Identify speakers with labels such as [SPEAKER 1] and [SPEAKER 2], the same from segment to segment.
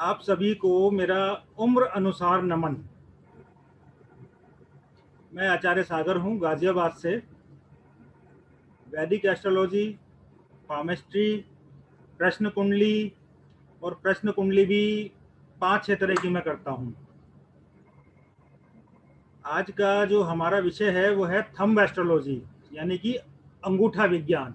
[SPEAKER 1] आप सभी को मेरा उम्र अनुसार नमन। मैं आचार्य सागर हूँ गाजियाबाद से। वैदिक एस्ट्रोलॉजी, पामेस्ट्री, प्रश्न कुंडली और प्रश्न कुंडली भी 5-6 तरह की मैं करता हूँ। आज का जो हमारा विषय है वो है थंब एस्ट्रोलॉजी, यानी कि अंगूठा विज्ञान।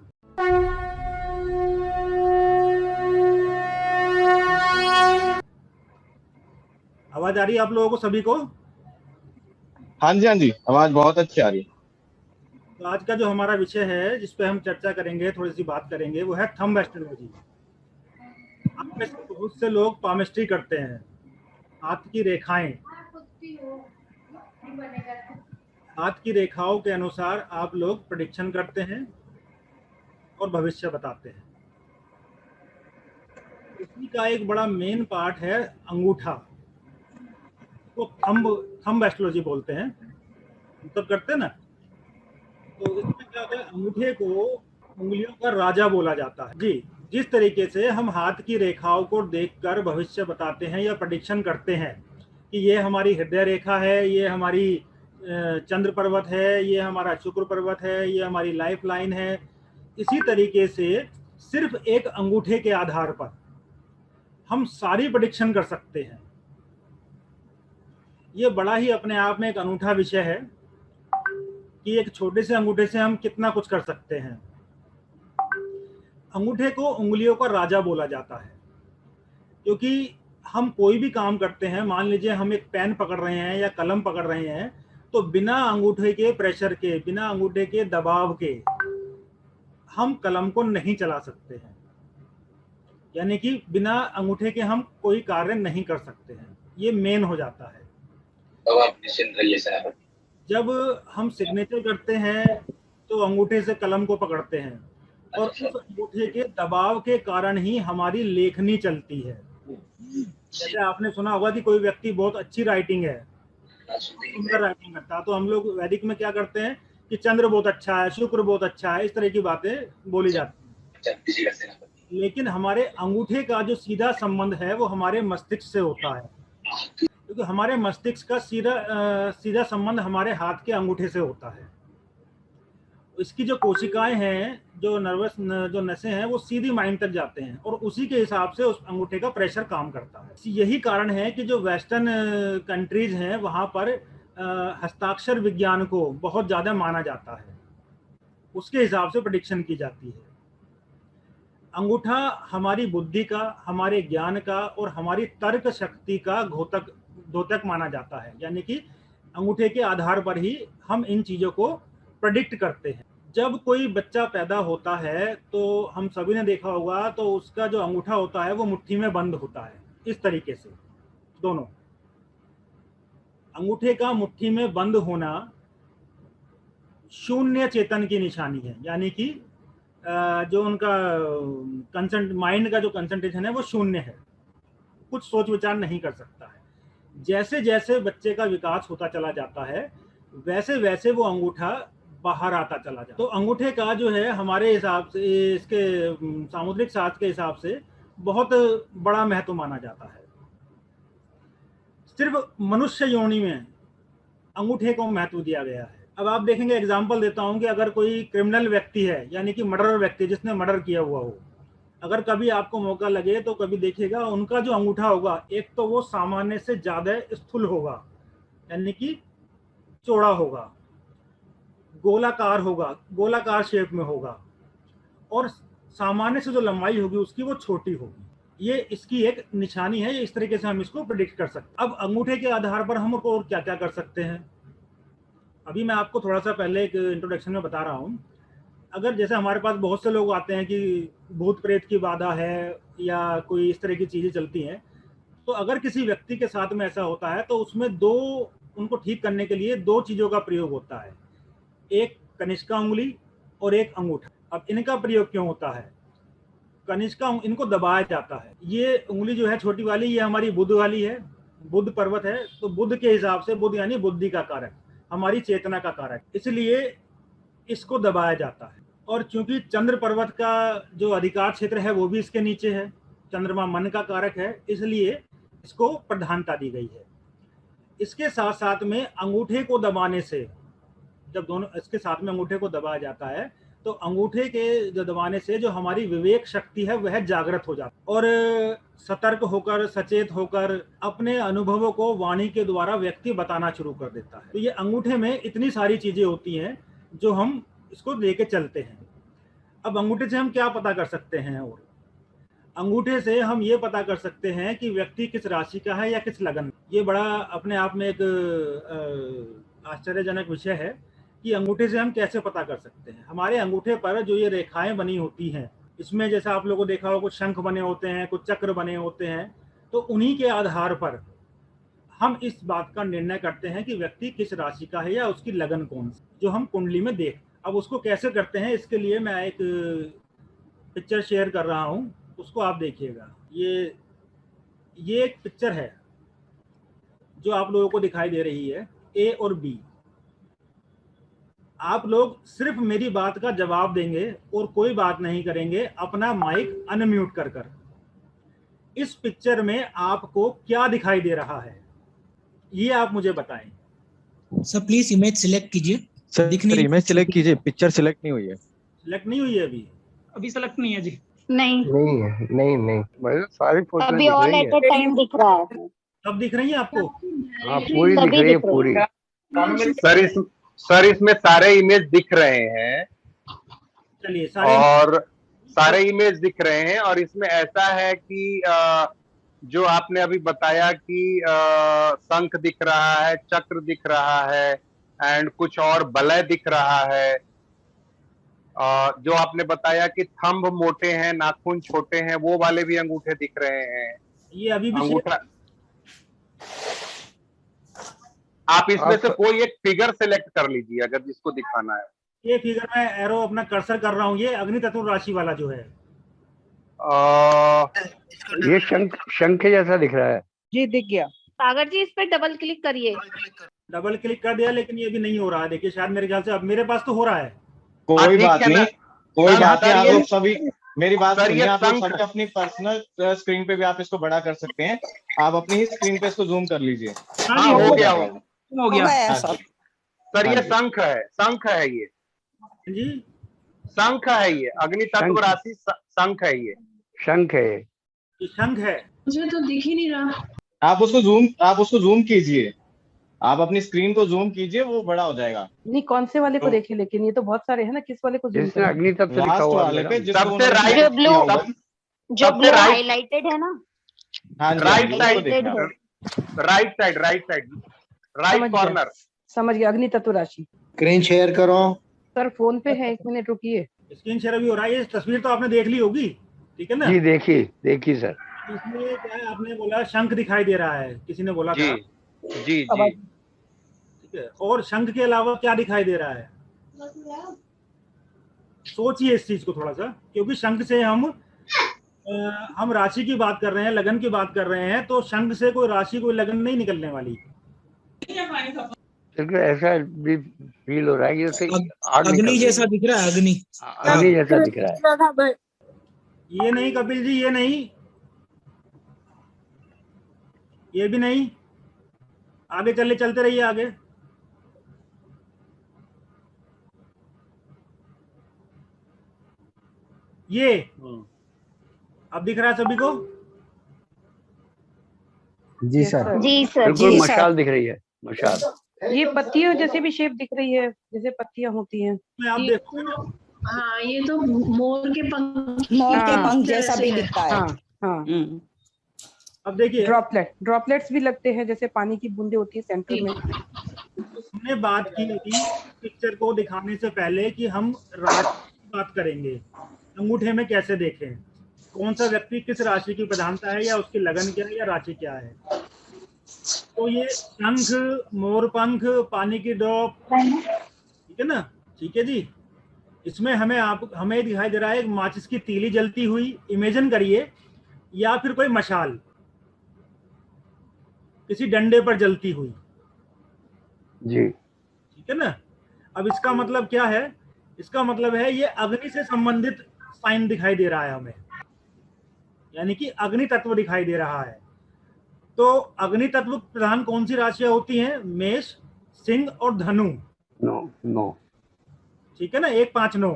[SPEAKER 1] आवाज आ रही है आप लोगों को सभी को?
[SPEAKER 2] हाँ जी, हाँ जी, आवाज बहुत अच्छी आ रही है।
[SPEAKER 1] तो आज का जो हमारा विषय है जिस पे हम चर्चा करेंगे, थोड़ी सी बात करेंगे, वो है थंब एस्ट्रोलॉजी। आप में से बहुत से लोग पामेस्ट्री करते हैं, हाथ की रेखाएं। हाथ की रेखाओं के अनुसार आप लोग प्रेडिक्शन करते हैं और भविष्य बताते हैं। इसी का एक बड़ा मेन पार्ट है अंगूठा, तो थंब थंब एस्ट्रोलॉजी बोलते हैं, मतलब करते हैं ना। तो इसमें क्या होता है, अंगूठे को उंगलियों का राजा बोला जाता है जी। जिस तरीके से हम हाथ की रेखाओं को देखकर भविष्य बताते हैं या प्रेडिक्शन करते हैं कि ये हमारी हृदय रेखा है, ये हमारी चंद्र पर्वत है, ये हमारा शुक्र पर्वत है, ये हमारी लाइफ लाइन है, इसी तरीके से सिर्फ एक अंगूठे के आधार पर हम सारी प्रेडिक्शन कर सकते हैं। ये बड़ा ही अपने आप में एक अनूठा विषय है कि एक छोटे से अंगूठे से हम कितना कुछ कर सकते हैं। अंगूठे को उंगलियों का राजा बोला जाता है क्योंकि हम कोई भी काम करते हैं, मान लीजिए हम एक पेन पकड़ रहे हैं या कलम पकड़ रहे हैं, तो बिना अंगूठे के प्रेशर के, बिना अंगूठे के दबाव के हम कलम को नहीं चला सकते हैं। यानी कि बिना अंगूठे के हम कोई कार्य नहीं कर सकते हैं, ये मेन हो जाता है।
[SPEAKER 2] अब आप निश्चिंत रहिए साहब।
[SPEAKER 1] जब हम सिग्नेचर करते हैं तो अंगूठे से कलम को पकड़ते हैं और उस अंगूठे के दबाव के कारण ही हमारी लेखनी चलती है। जैसे आपने सुना होगा कि कोई व्यक्ति बहुत अच्छी राइटिंग है, सुंदर राइटिंग करता है, तो हम लोग वैदिक में क्या करते हैं कि चंद्र बहुत अच्छा है, शुक्र बहुत अच्छा है, इस तरह की बातें बोली जाती हैं। लेकिन हमारे अंगूठे का जो सीधा संबंध है वो हमारे मस्तिष्क से होता है, क्योंकि हमारे मस्तिष्क का सीधा संबंध हमारे हाथ के अंगूठे से होता है। इसकी जो कोशिकाएं हैं, जो नसें हैं, वो सीधी माइंड तक जाते हैं और उसी के हिसाब से उस अंगूठे का प्रेशर काम करता है। यही कारण है कि जो वेस्टर्न कंट्रीज हैं वहां पर हस्ताक्षर विज्ञान को बहुत ज्यादा माना जाता है, उसके हिसाब से प्रेडिक्शन की जाती है। अंगूठा हमारी बुद्धि का, हमारे ज्ञान का और हमारी तर्क शक्ति का द्योतक माना जाता है। यानी कि अंगूठे के आधार पर ही हम इन चीजों को प्रेडिक्ट करते हैं। जब कोई बच्चा पैदा होता है तो हम सभी ने देखा होगा, तो उसका जो अंगूठा होता है वो मुट्ठी में बंद होता है, इस तरीके से। दोनों अंगूठे का मुट्ठी में बंद होना शून्य चेतन की निशानी है, यानी कि जो उनका माइंड का जो कंसंट्रेशन है वो शून्य है, कुछ सोच विचार नहीं कर सकता है। जैसे जैसे बच्चे का विकास होता चला जाता है वैसे वैसे वो अंगूठा बाहर आता चला जाता है। तो अंगूठे का जो है हमारे हिसाब से, इसके सामुद्रिक शास्त्र के हिसाब से बहुत बड़ा महत्व माना जाता है। सिर्फ मनुष्य योनि में अंगूठे को महत्व दिया गया है। अब आप देखेंगे, एग्जाम्पल देता हूं कि अगर कोई क्रिमिनल व्यक्ति है, यानी कि मर्डर व्यक्ति जिसने मर्डर किया हुआ हो, अगर कभी आपको मौका लगे तो कभी देखिएगा उनका जो अंगूठा होगा, एक तो वो सामान्य से ज्यादा स्थूल होगा, यानी कि चौड़ा होगा, गोलाकार होगा, गोलाकार शेप में होगा, और सामान्य से जो लंबाई होगी उसकी वो छोटी होगी। ये इसकी एक निशानी है, इस तरीके से हम इसको प्रिडिक्ट कर सकते हैं। अब अंगूठे के आधार पर हम और क्या क्या कर सकते हैं, अभी मैं आपको थोड़ा सा पहले एक इंट्रोडक्शन में बता रहा हूँ। अगर जैसे हमारे पास बहुत से लोग आते हैं कि भूत प्रेत की बाधा है या कोई इस तरह की चीजें चलती हैं, तो अगर किसी व्यक्ति के साथ में ऐसा होता है तो उसमें उनको ठीक करने के लिए दो चीजों का प्रयोग होता है, एक कनिष्का उंगली और एक अंगूठा। अब इनका प्रयोग क्यों होता है? कनिष्का इनको दबाया जाता है। ये उंगली जो है छोटी वाली, ये हमारी बुध वाली है, बुध पर्वत है, तो बुध के हिसाब से, बुध यानी बुद्धि का कारक, हमारी चेतना का कारक, इसलिए इसको दबाया जाता है। और चूंकि चंद्र पर्वत का जो अधिकार क्षेत्र है वो भी इसके नीचे है, चंद्रमा मन का कारक है, इसलिए इसको प्रधानता दी गई है। इसके साथ साथ में अंगूठे को दबाने से, जब दोनों इसके साथ में अंगूठे को दबाया जाता है तो अंगूठे के जो दबाने से जो हमारी विवेक शक्ति है वह जागृत हो जाती है और सतर्क होकर, सचेत होकर अपने अनुभवों को वाणी के द्वारा व्यक्ति बताना शुरू कर देता है। तो ये अंगूठे में इतनी सारी चीजें होती हैं जो हम इसको लेके चलते हैं। अब अंगूठे से हम क्या पता कर सकते हैं? और अंगूठे से हम ये पता कर सकते हैं कि व्यक्ति किस राशि का है या किस लगन। ये बड़ा अपने आप में एक आश्चर्यजनक विषय है कि अंगूठे से हम कैसे पता कर सकते हैं। हमारे अंगूठे पर जो ये रेखाएं बनी होती हैं, इसमें जैसा आप लोगों को देखा होगा, कुछ शंख बने होते हैं, कुछ चक्र बने होते हैं, तो उन्हीं के आधार पर हम इस बात का निर्णय करते हैं कि व्यक्ति किस राशि का है या उसकी लगन कौन सी, जो हम कुंडली में देख। अब उसको कैसे करते हैं, इसके लिए मैं एक पिक्चर शेयर कर रहा हूं, उसको आप देखिएगा। ये एक पिक्चर है जो आप लोगों को दिखाई दे रही है, ए और बी। आप लोग सिर्फ मेरी बात का जवाब देंगे और कोई बात नहीं करेंगे, अपना माइक अनम्यूट कर कर। इस पिक्चर में आपको क्या दिखाई दे रहा है, ये आप मुझे बताएं।
[SPEAKER 3] सर प्लीज इमेज सिलेक्ट कीजिए।
[SPEAKER 4] सर इमेज सिलेक्ट कीजिए, पिक्चर सिलेक्ट नहीं हुई है।
[SPEAKER 1] सिलेक्ट नहीं हुई है
[SPEAKER 3] अभी सेलेक्ट नहीं है जी।
[SPEAKER 5] नहीं
[SPEAKER 6] नहीं मतलब सारी फोटो
[SPEAKER 5] अभी
[SPEAKER 6] दिख
[SPEAKER 5] ऑल
[SPEAKER 6] रही
[SPEAKER 5] एट
[SPEAKER 6] है।
[SPEAKER 5] अ टाइम दिख रहा है।
[SPEAKER 1] सब दिख रही है आपको?
[SPEAKER 6] हाँ पूरी दिख
[SPEAKER 5] सभी
[SPEAKER 6] रही है
[SPEAKER 5] दिख रही
[SPEAKER 6] पूरी।
[SPEAKER 2] सर इसमें सारे इमेज दिख रहे हैं
[SPEAKER 1] चलिए, सारे
[SPEAKER 2] और सारे इमेज दिख रहे हैं। और इसमें ऐसा है कि जो आपने अभी बताया कि शंख दिख रहा है, चक्र दिख रहा है एंड कुछ और बलय दिख रहा है। जो आपने बताया कि थंब मोटे हैं, नाखून छोटे हैं, वो वाले भी अंगूठे दिख रहे हैं।
[SPEAKER 1] ये अभी भी
[SPEAKER 2] अंगूठा, आप इसमें से कोई एक फिगर सेलेक्ट कर लीजिए अगर जिसको दिखाना है।
[SPEAKER 1] ये फिगर में एरो अपना कर्सर कर रहा हूँ, ये अग्नि तत्व राशि वाला जो है।
[SPEAKER 6] ये शंख जैसा दिख रहा है
[SPEAKER 7] जी, दिख गया।
[SPEAKER 5] सागर जी इस पे डबल क्लिक करिए।
[SPEAKER 1] डबल क्लिक कर दिया, लेकिन ये भी नहीं हो रहा है। देखिए, शायद मेरे ख्याल से अब मेरे पास तो हो रहा है।
[SPEAKER 2] हाँ,
[SPEAKER 4] कोई
[SPEAKER 2] ठीक
[SPEAKER 4] बात
[SPEAKER 2] है
[SPEAKER 4] नहीं,
[SPEAKER 2] ना।
[SPEAKER 4] कोई
[SPEAKER 2] सर,
[SPEAKER 4] बात नहीं।
[SPEAKER 2] सर,
[SPEAKER 4] आप
[SPEAKER 2] ये-
[SPEAKER 4] लोग सभी मेरी बात
[SPEAKER 2] सर,
[SPEAKER 4] सुनिए।
[SPEAKER 2] ये
[SPEAKER 4] आप लोग
[SPEAKER 2] शंख-
[SPEAKER 4] सभी अपनी पर्सनल स्क्रीन पे भी आप इसको बड़ा कर सकते हैं। आप अपनी ही स्क्रीन पे इसको जूम कर लीजिए।
[SPEAKER 2] हाँ, हो गया हो
[SPEAKER 3] हो गया।
[SPEAKER 7] गया
[SPEAKER 4] हाँ
[SPEAKER 7] सब।
[SPEAKER 2] सर, ये
[SPEAKER 4] हाँ जी।
[SPEAKER 2] शंख है ये
[SPEAKER 1] जी,
[SPEAKER 2] शंख है, ये अग्नि तत्व
[SPEAKER 6] शंख।
[SPEAKER 2] राशि शंख है ये।
[SPEAKER 6] शंख है
[SPEAKER 1] ये शंख है।
[SPEAKER 8] मुझे तो दिख ही नहीं रहा।
[SPEAKER 4] आप उसको जूम कीजिए। आप अपनी स्क्रीन को जूम कीजिए, वो बड़ा हो जाएगा।
[SPEAKER 7] नहीं, कौन से वाले को
[SPEAKER 4] तो-
[SPEAKER 7] देखे, लेकिन ये तो बहुत सारे हैं ना, किस वाले को zoom
[SPEAKER 6] जिसमें
[SPEAKER 7] करें?
[SPEAKER 6] अग्नि तत्व लिखा
[SPEAKER 4] लास्ट
[SPEAKER 6] हुआ
[SPEAKER 4] वाले पे
[SPEAKER 6] है।
[SPEAKER 4] जिसको
[SPEAKER 2] सबसे
[SPEAKER 4] उन्होंने
[SPEAKER 2] right-
[SPEAKER 4] select किया होगा।
[SPEAKER 5] जो
[SPEAKER 2] सबसे
[SPEAKER 5] ब्लू
[SPEAKER 2] right-
[SPEAKER 5] हाईलाइटेड है ना,
[SPEAKER 4] हाँ जी,
[SPEAKER 2] राइट
[SPEAKER 4] उसको
[SPEAKER 2] साइड
[SPEAKER 4] देखना है।
[SPEAKER 2] राइट साइड
[SPEAKER 7] समझ
[SPEAKER 2] राइट
[SPEAKER 7] गया।
[SPEAKER 2] कॉर्नर।
[SPEAKER 7] समझ गया, अग्नि तत्व राशि।
[SPEAKER 9] स्क्रीन शेयर करो।
[SPEAKER 7] सर फोन पे है, 1 मिनट रुकिए।
[SPEAKER 1] स्क्रीन शेयर अभी हो रहा है। ये तस्वीर तो आपने देख ली होगी, ठीक है ना?
[SPEAKER 6] जी देखिए सर।
[SPEAKER 1] इसमें क्या है, आपने बोला शंख दिखाई दे रहा है, किसी ने बोला
[SPEAKER 2] जी
[SPEAKER 1] था,
[SPEAKER 2] जी
[SPEAKER 7] अब
[SPEAKER 2] जी।
[SPEAKER 1] ठीक है। और शंख के अलावा क्या दिखाई दे रहा है? सोचिए इस चीज को थोड़ा सा, क्योंकि शंख से हम राशि की बात कर रहे हैं, लगन की बात कर रहे हैं, तो शंख से कोई राशि, कोई लगन नहीं निकलने वाली।
[SPEAKER 6] क्योंकि ऐसा भी फील हो रहा है कि जैसे आग निकल
[SPEAKER 3] अग्नि
[SPEAKER 6] रही है।
[SPEAKER 3] जैसा दिख रहा है, अग्नि।
[SPEAKER 6] अग्नि जैसा दिख रहा है।
[SPEAKER 1] ये नहीं कपिल जी, ये नहीं, ये भी नहीं। आगे चलते रहिए आगे। ये अब दिख रहा है सभी को?
[SPEAKER 9] जी सर।
[SPEAKER 5] जी सर।
[SPEAKER 6] बिल्कुल
[SPEAKER 7] जी,
[SPEAKER 6] मशाल दिख रही है, मशाल।
[SPEAKER 7] ये पत्तियों जैसे भी शेप दिख रही है, जैसे पत्तियां होती हैं।
[SPEAKER 1] मैं आप देखोगे ना,
[SPEAKER 8] हाँ, ये तो मोर के पंख।
[SPEAKER 7] मोर के
[SPEAKER 8] हाँ,
[SPEAKER 7] पंख
[SPEAKER 8] जैसा भी दिखता
[SPEAKER 7] हाँ हाँ।
[SPEAKER 1] अब देखिए,
[SPEAKER 7] ड्रॉपलेट्स भी लगते हैं, जैसे पानी की बूंदे होती है सेंटर में।
[SPEAKER 1] हमने बात की थी पिक्चर को दिखाने से पहले कि हम राशि की बात करेंगे, अंगूठे में कैसे देखें, कौन सा व्यक्ति किस राशि की प्रधानता है, या उसकी लगन क्या है, या राशि क्या है। तो ये शंख, मोरपंख, पानी की ड्रॉप, ठीक है ना? ठीक है जी। इसमें हमें दिखाई दे रहा है एक माचिस की तीली जलती हुई, इमेजिन करिए, या फिर कोई मशाल किसी डंडे पर जलती हुई,
[SPEAKER 6] जी
[SPEAKER 1] ठीक है ना? अब इसका मतलब क्या है? इसका मतलब है ये अग्नि से संबंधित साइन दिखाई दे रहा है हमें, यानी कि अग्नि तत्व दिखाई दे रहा है। तो अग्नि तत्व प्रधान कौन सी राशियां होती हैं? मेष, सिंह और धनु।
[SPEAKER 6] No no.
[SPEAKER 1] ठीक है ना, 1 5 9।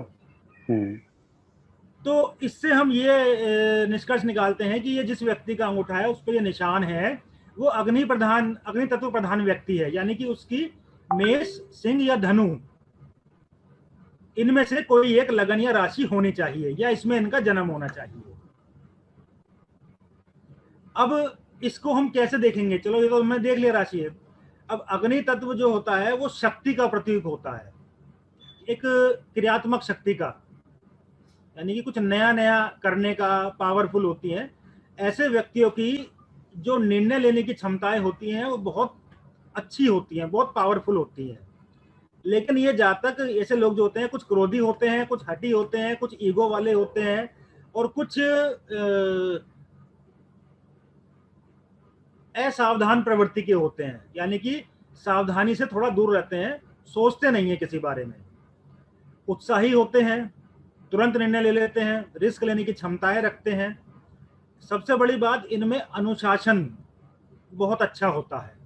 [SPEAKER 1] तो इससे हम ये निष्कर्ष निकालते हैं कि ये जिस व्यक्ति का अंगूठा है उस पर ये निशान है, वो अग्नि तत्व प्रधान व्यक्ति है, यानी कि उसकी मेष, सिंह या धनु इनमें से कोई एक लगन या राशि होनी चाहिए, या इसमें इनका जन्म होना चाहिए। अब इसको हम कैसे देखेंगे? चलो ये तो हमने देख लिया राशि है। अब अग्नि तत्व जो होता है वो शक्ति का प्रतीक होता है, एक क्रियात्मक शक्ति का, यानी कि कुछ नया नया करने का, पावरफुल होती है। ऐसे व्यक्तियों की जो निर्णय लेने की क्षमताएं होती हैं वो बहुत अच्छी होती हैं, बहुत पावरफुल होती हैं। लेकिन ये जातक, ऐसे लोग जो होते हैं, कुछ क्रोधी होते हैं, कुछ हठी होते हैं, कुछ ईगो वाले होते हैं, और कुछ असावधान प्रवृत्ति के होते हैं, यानी कि सावधानी से थोड़ा दूर रहते हैं, सोचते नहीं है किसी बारे में। उत्साही होते हैं, तुरंत निर्णय ले लेते हैं, रिस्क लेने की क्षमताएं रखते हैं। सबसे बड़ी बात, इनमें अनुशासन बहुत अच्छा होता है।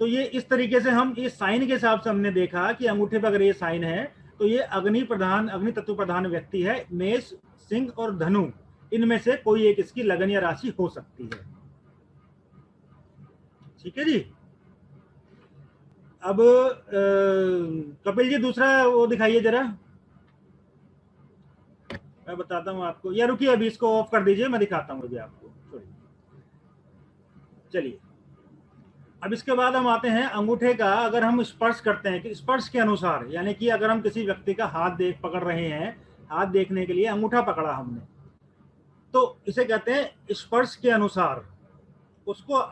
[SPEAKER 1] तो ये इस तरीके से हम इस साइन के हिसाब से हमने देखा कि अंगूठे पर अगर ये साइन है तो ये अग्नि तत्व प्रधान व्यक्ति है। मेष, सिंह और धनु इनमें से कोई एक इसकी लगन या राशि हो सकती है। ठीक है जी। अब कपिल जी दूसरा वो दिखाइए जरा, मैं बताता हूं आपको। या रुकिए, अभी इसको ऑफ कर दीजिए, मैं दिखाता हूं अभी आपको। चलिए, अब इसके बाद हम आते हैं अंगूठे का। अगर हम स्पर्श करते हैं कि स्पर्श के अनुसार, यानी कि अगर हम किसी व्यक्ति का हाथ पकड़ रहे हैं, हाथ देखने के लिए अंगूठा पकड़ा हमने, तो इसे कहते हैं स्पर्श के अनुसार। उसको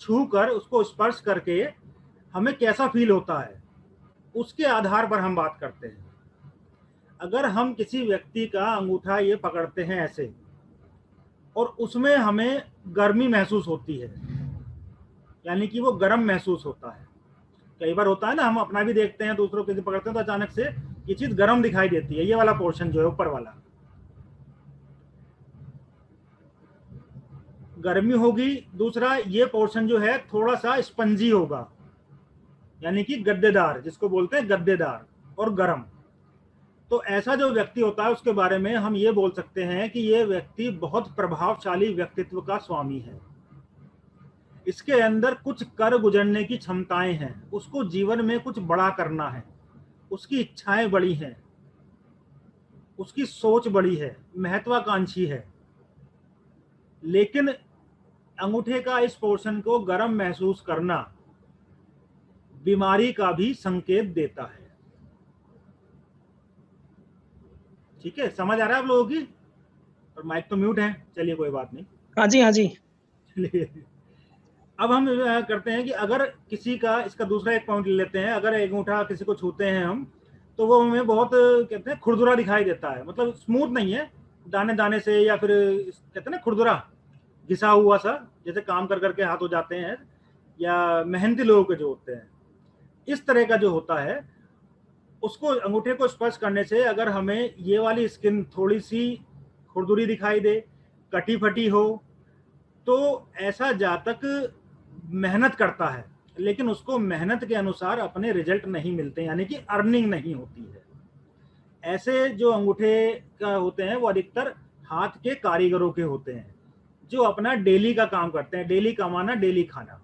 [SPEAKER 1] छू कर, उसको स्पर्श करके हमें कैसा फील होता है, उसके आधार पर हम बात करते हैं। अगर हम किसी व्यक्ति का अंगूठा ये पकड़ते हैं ऐसे, और उसमें हमें गर्मी महसूस होती है, यानी कि वो गर्म महसूस होता है। कई बार होता है ना, हम अपना भी देखते हैं, दूसरों के पकड़ते हैं तो अचानक से ये चीज गर्म दिखाई देती है। ये वाला पोर्शन जो है ऊपर वाला, गर्मी होगी। दूसरा, ये पोर्शन जो है थोड़ा सा स्पंजी होगा, यानी कि गद्देदार, जिसको बोलते हैं गद्देदार और गर्म। तो ऐसा जो व्यक्ति होता है उसके बारे में हम ये बोल सकते हैं कि ये व्यक्ति बहुत प्रभावशाली व्यक्तित्व का स्वामी है। इसके अंदर कुछ कर गुजरने की क्षमताएं हैं, उसको जीवन में कुछ बड़ा करना है, उसकी इच्छाएं बड़ी हैं, उसकी सोच बड़ी है, महत्वाकांक्षी है। लेकिन अंगूठे का इस पोर्शन को गर्म महसूस करना बीमारी का भी संकेत देता है। ठीक है, समझ आ रहा है आप लोगों की? और माइक तो म्यूट है, चलिए कोई बात नहीं।
[SPEAKER 3] हाँ जी, हाँ जी।
[SPEAKER 1] चलिए, अब हम करते हैं कि अगर किसी का, इसका दूसरा एक पॉइंट ले लेते हैं। अगर अंगूठा किसी को छूते हैं हम, तो वो हमें बहुत कहते हैं खुरदुरा दिखाई देता है, मतलब स्मूथ नहीं है, दाने दाने से, या फिर कहते हैं ना खुरदुरा, घिसा हुआ सा, जैसे काम कर करके हाथ हो जाते हैं, या मेहनती लोगों के जो होते हैं, इस तरह का जो होता है, उसको अंगूठे को स्पर्श करने से अगर हमें ये वाली स्किन थोड़ी सी खुरदुरी दिखाई दे, कटी फटी हो, तो ऐसा जातक मेहनत करता है, लेकिन उसको मेहनत के अनुसार अपने रिजल्ट नहीं मिलते, यानी कि अर्निंग नहीं होती है। ऐसे जो अंगूठे का होते हैं वो अधिकतर हाथ के कारीगरों के होते हैं, जो अपना डेली का काम करते हैं, डेली कमाना, डेली खाना,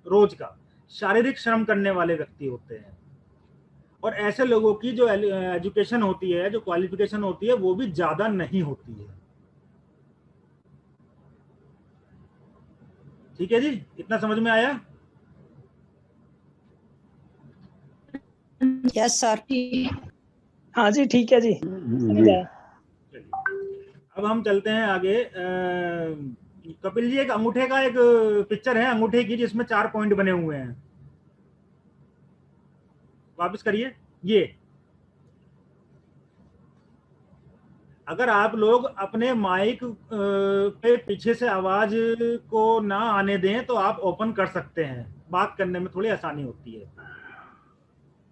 [SPEAKER 1] रोज का शारीरिक श्रम करने वाले व्यक्ति होते हैं। और ऐसे लोगों की जो एजुकेशन होती है, जो क्वालिफिकेशन होती है, वो भी ज्यादा नहीं होती है। ठीक है जी, इतना समझ में आया?
[SPEAKER 10] Yes sir.
[SPEAKER 3] हाँ जी, ठीक है जी, समझ आया।
[SPEAKER 1] अब हम चलते हैं आगे। कपिल जी, एक अंगूठे का एक पिक्चर है अंगूठे की, जिसमें 4 पॉइंट बने हुए हैं। वापस करिए। ये अगर आप लोग अपने माइक पे पीछे से आवाज को ना आने दें तो आप ओपन कर सकते हैं, बात करने में थोड़ी आसानी होती है।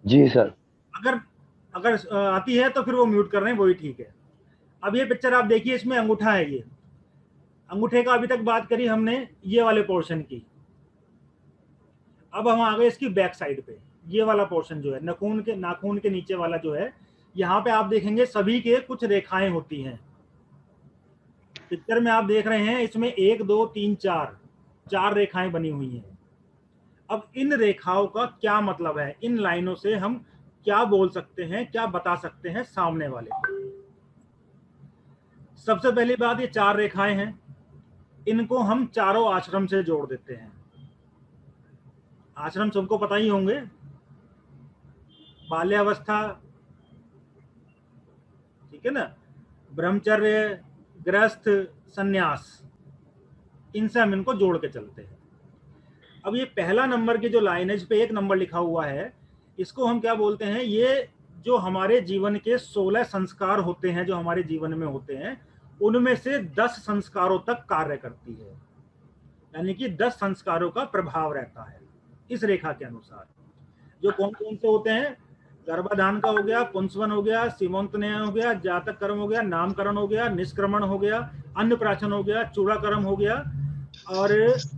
[SPEAKER 6] जी सर।
[SPEAKER 1] अगर आती है तो फिर वो म्यूट कर रहे हैं, वही ठीक है। अब ये पिक्चर आप देखिए, इसमें अंगूठा है ये, अंगूठे का अभी तक बात करी हमने ये वाले पोर्शन की। अब हम आ गए इसकी बैक साइड पे। ये वाला पोर्शन जो है नाखून के नीचे वाला जो है, यहाँ पे आप देखेंगे सभी के कुछ रेखाएं होती हैं। पिक्चर में आप देख रहे हैं इसमें 1 2 3 4 रेखाएं बनी हुई हैं। अब इन रेखाओं का क्या मतलब है, इन लाइनों से हम क्या बोल सकते हैं, क्या बता सकते हैं सामने वाले को। सबसे पहली बात, ये 4 रेखाएं हैं, इनको हम चारों आश्रम से जोड़ देते हैं। आश्रम सबको पता ही होंगे, बाल्यावस्था, ठीक है ना, ब्रह्मचर्य, गृहस्थ, सन्यास, इनसे हम इनको जोड़ के चलते हैं। अब ये पहला नंबर की जो लाइन है, इस पे 1 नंबर लिखा हुआ है, इसको हम क्या बोलते हैं, ये जो हमारे जीवन के 16 संस्कार होते हैं, जो हमारे जीवन में होते हैं, उनमें से 10 संस्कारों तक कार्य करती है। यानी कि 10 संस्कारों का प्रभाव रहता है इस रेखा के अनुसार। जो कौन कौन से होते हैं, गर्भाधान का हो गया, पुंसवन हो गया, सीमंतनयन हो गया, जातक कर्म हो गया, नामकरण हो गया, निष्क्रमण हो गया, अन्नप्राशन हो गया, चूड़ाकर्म हो गया, और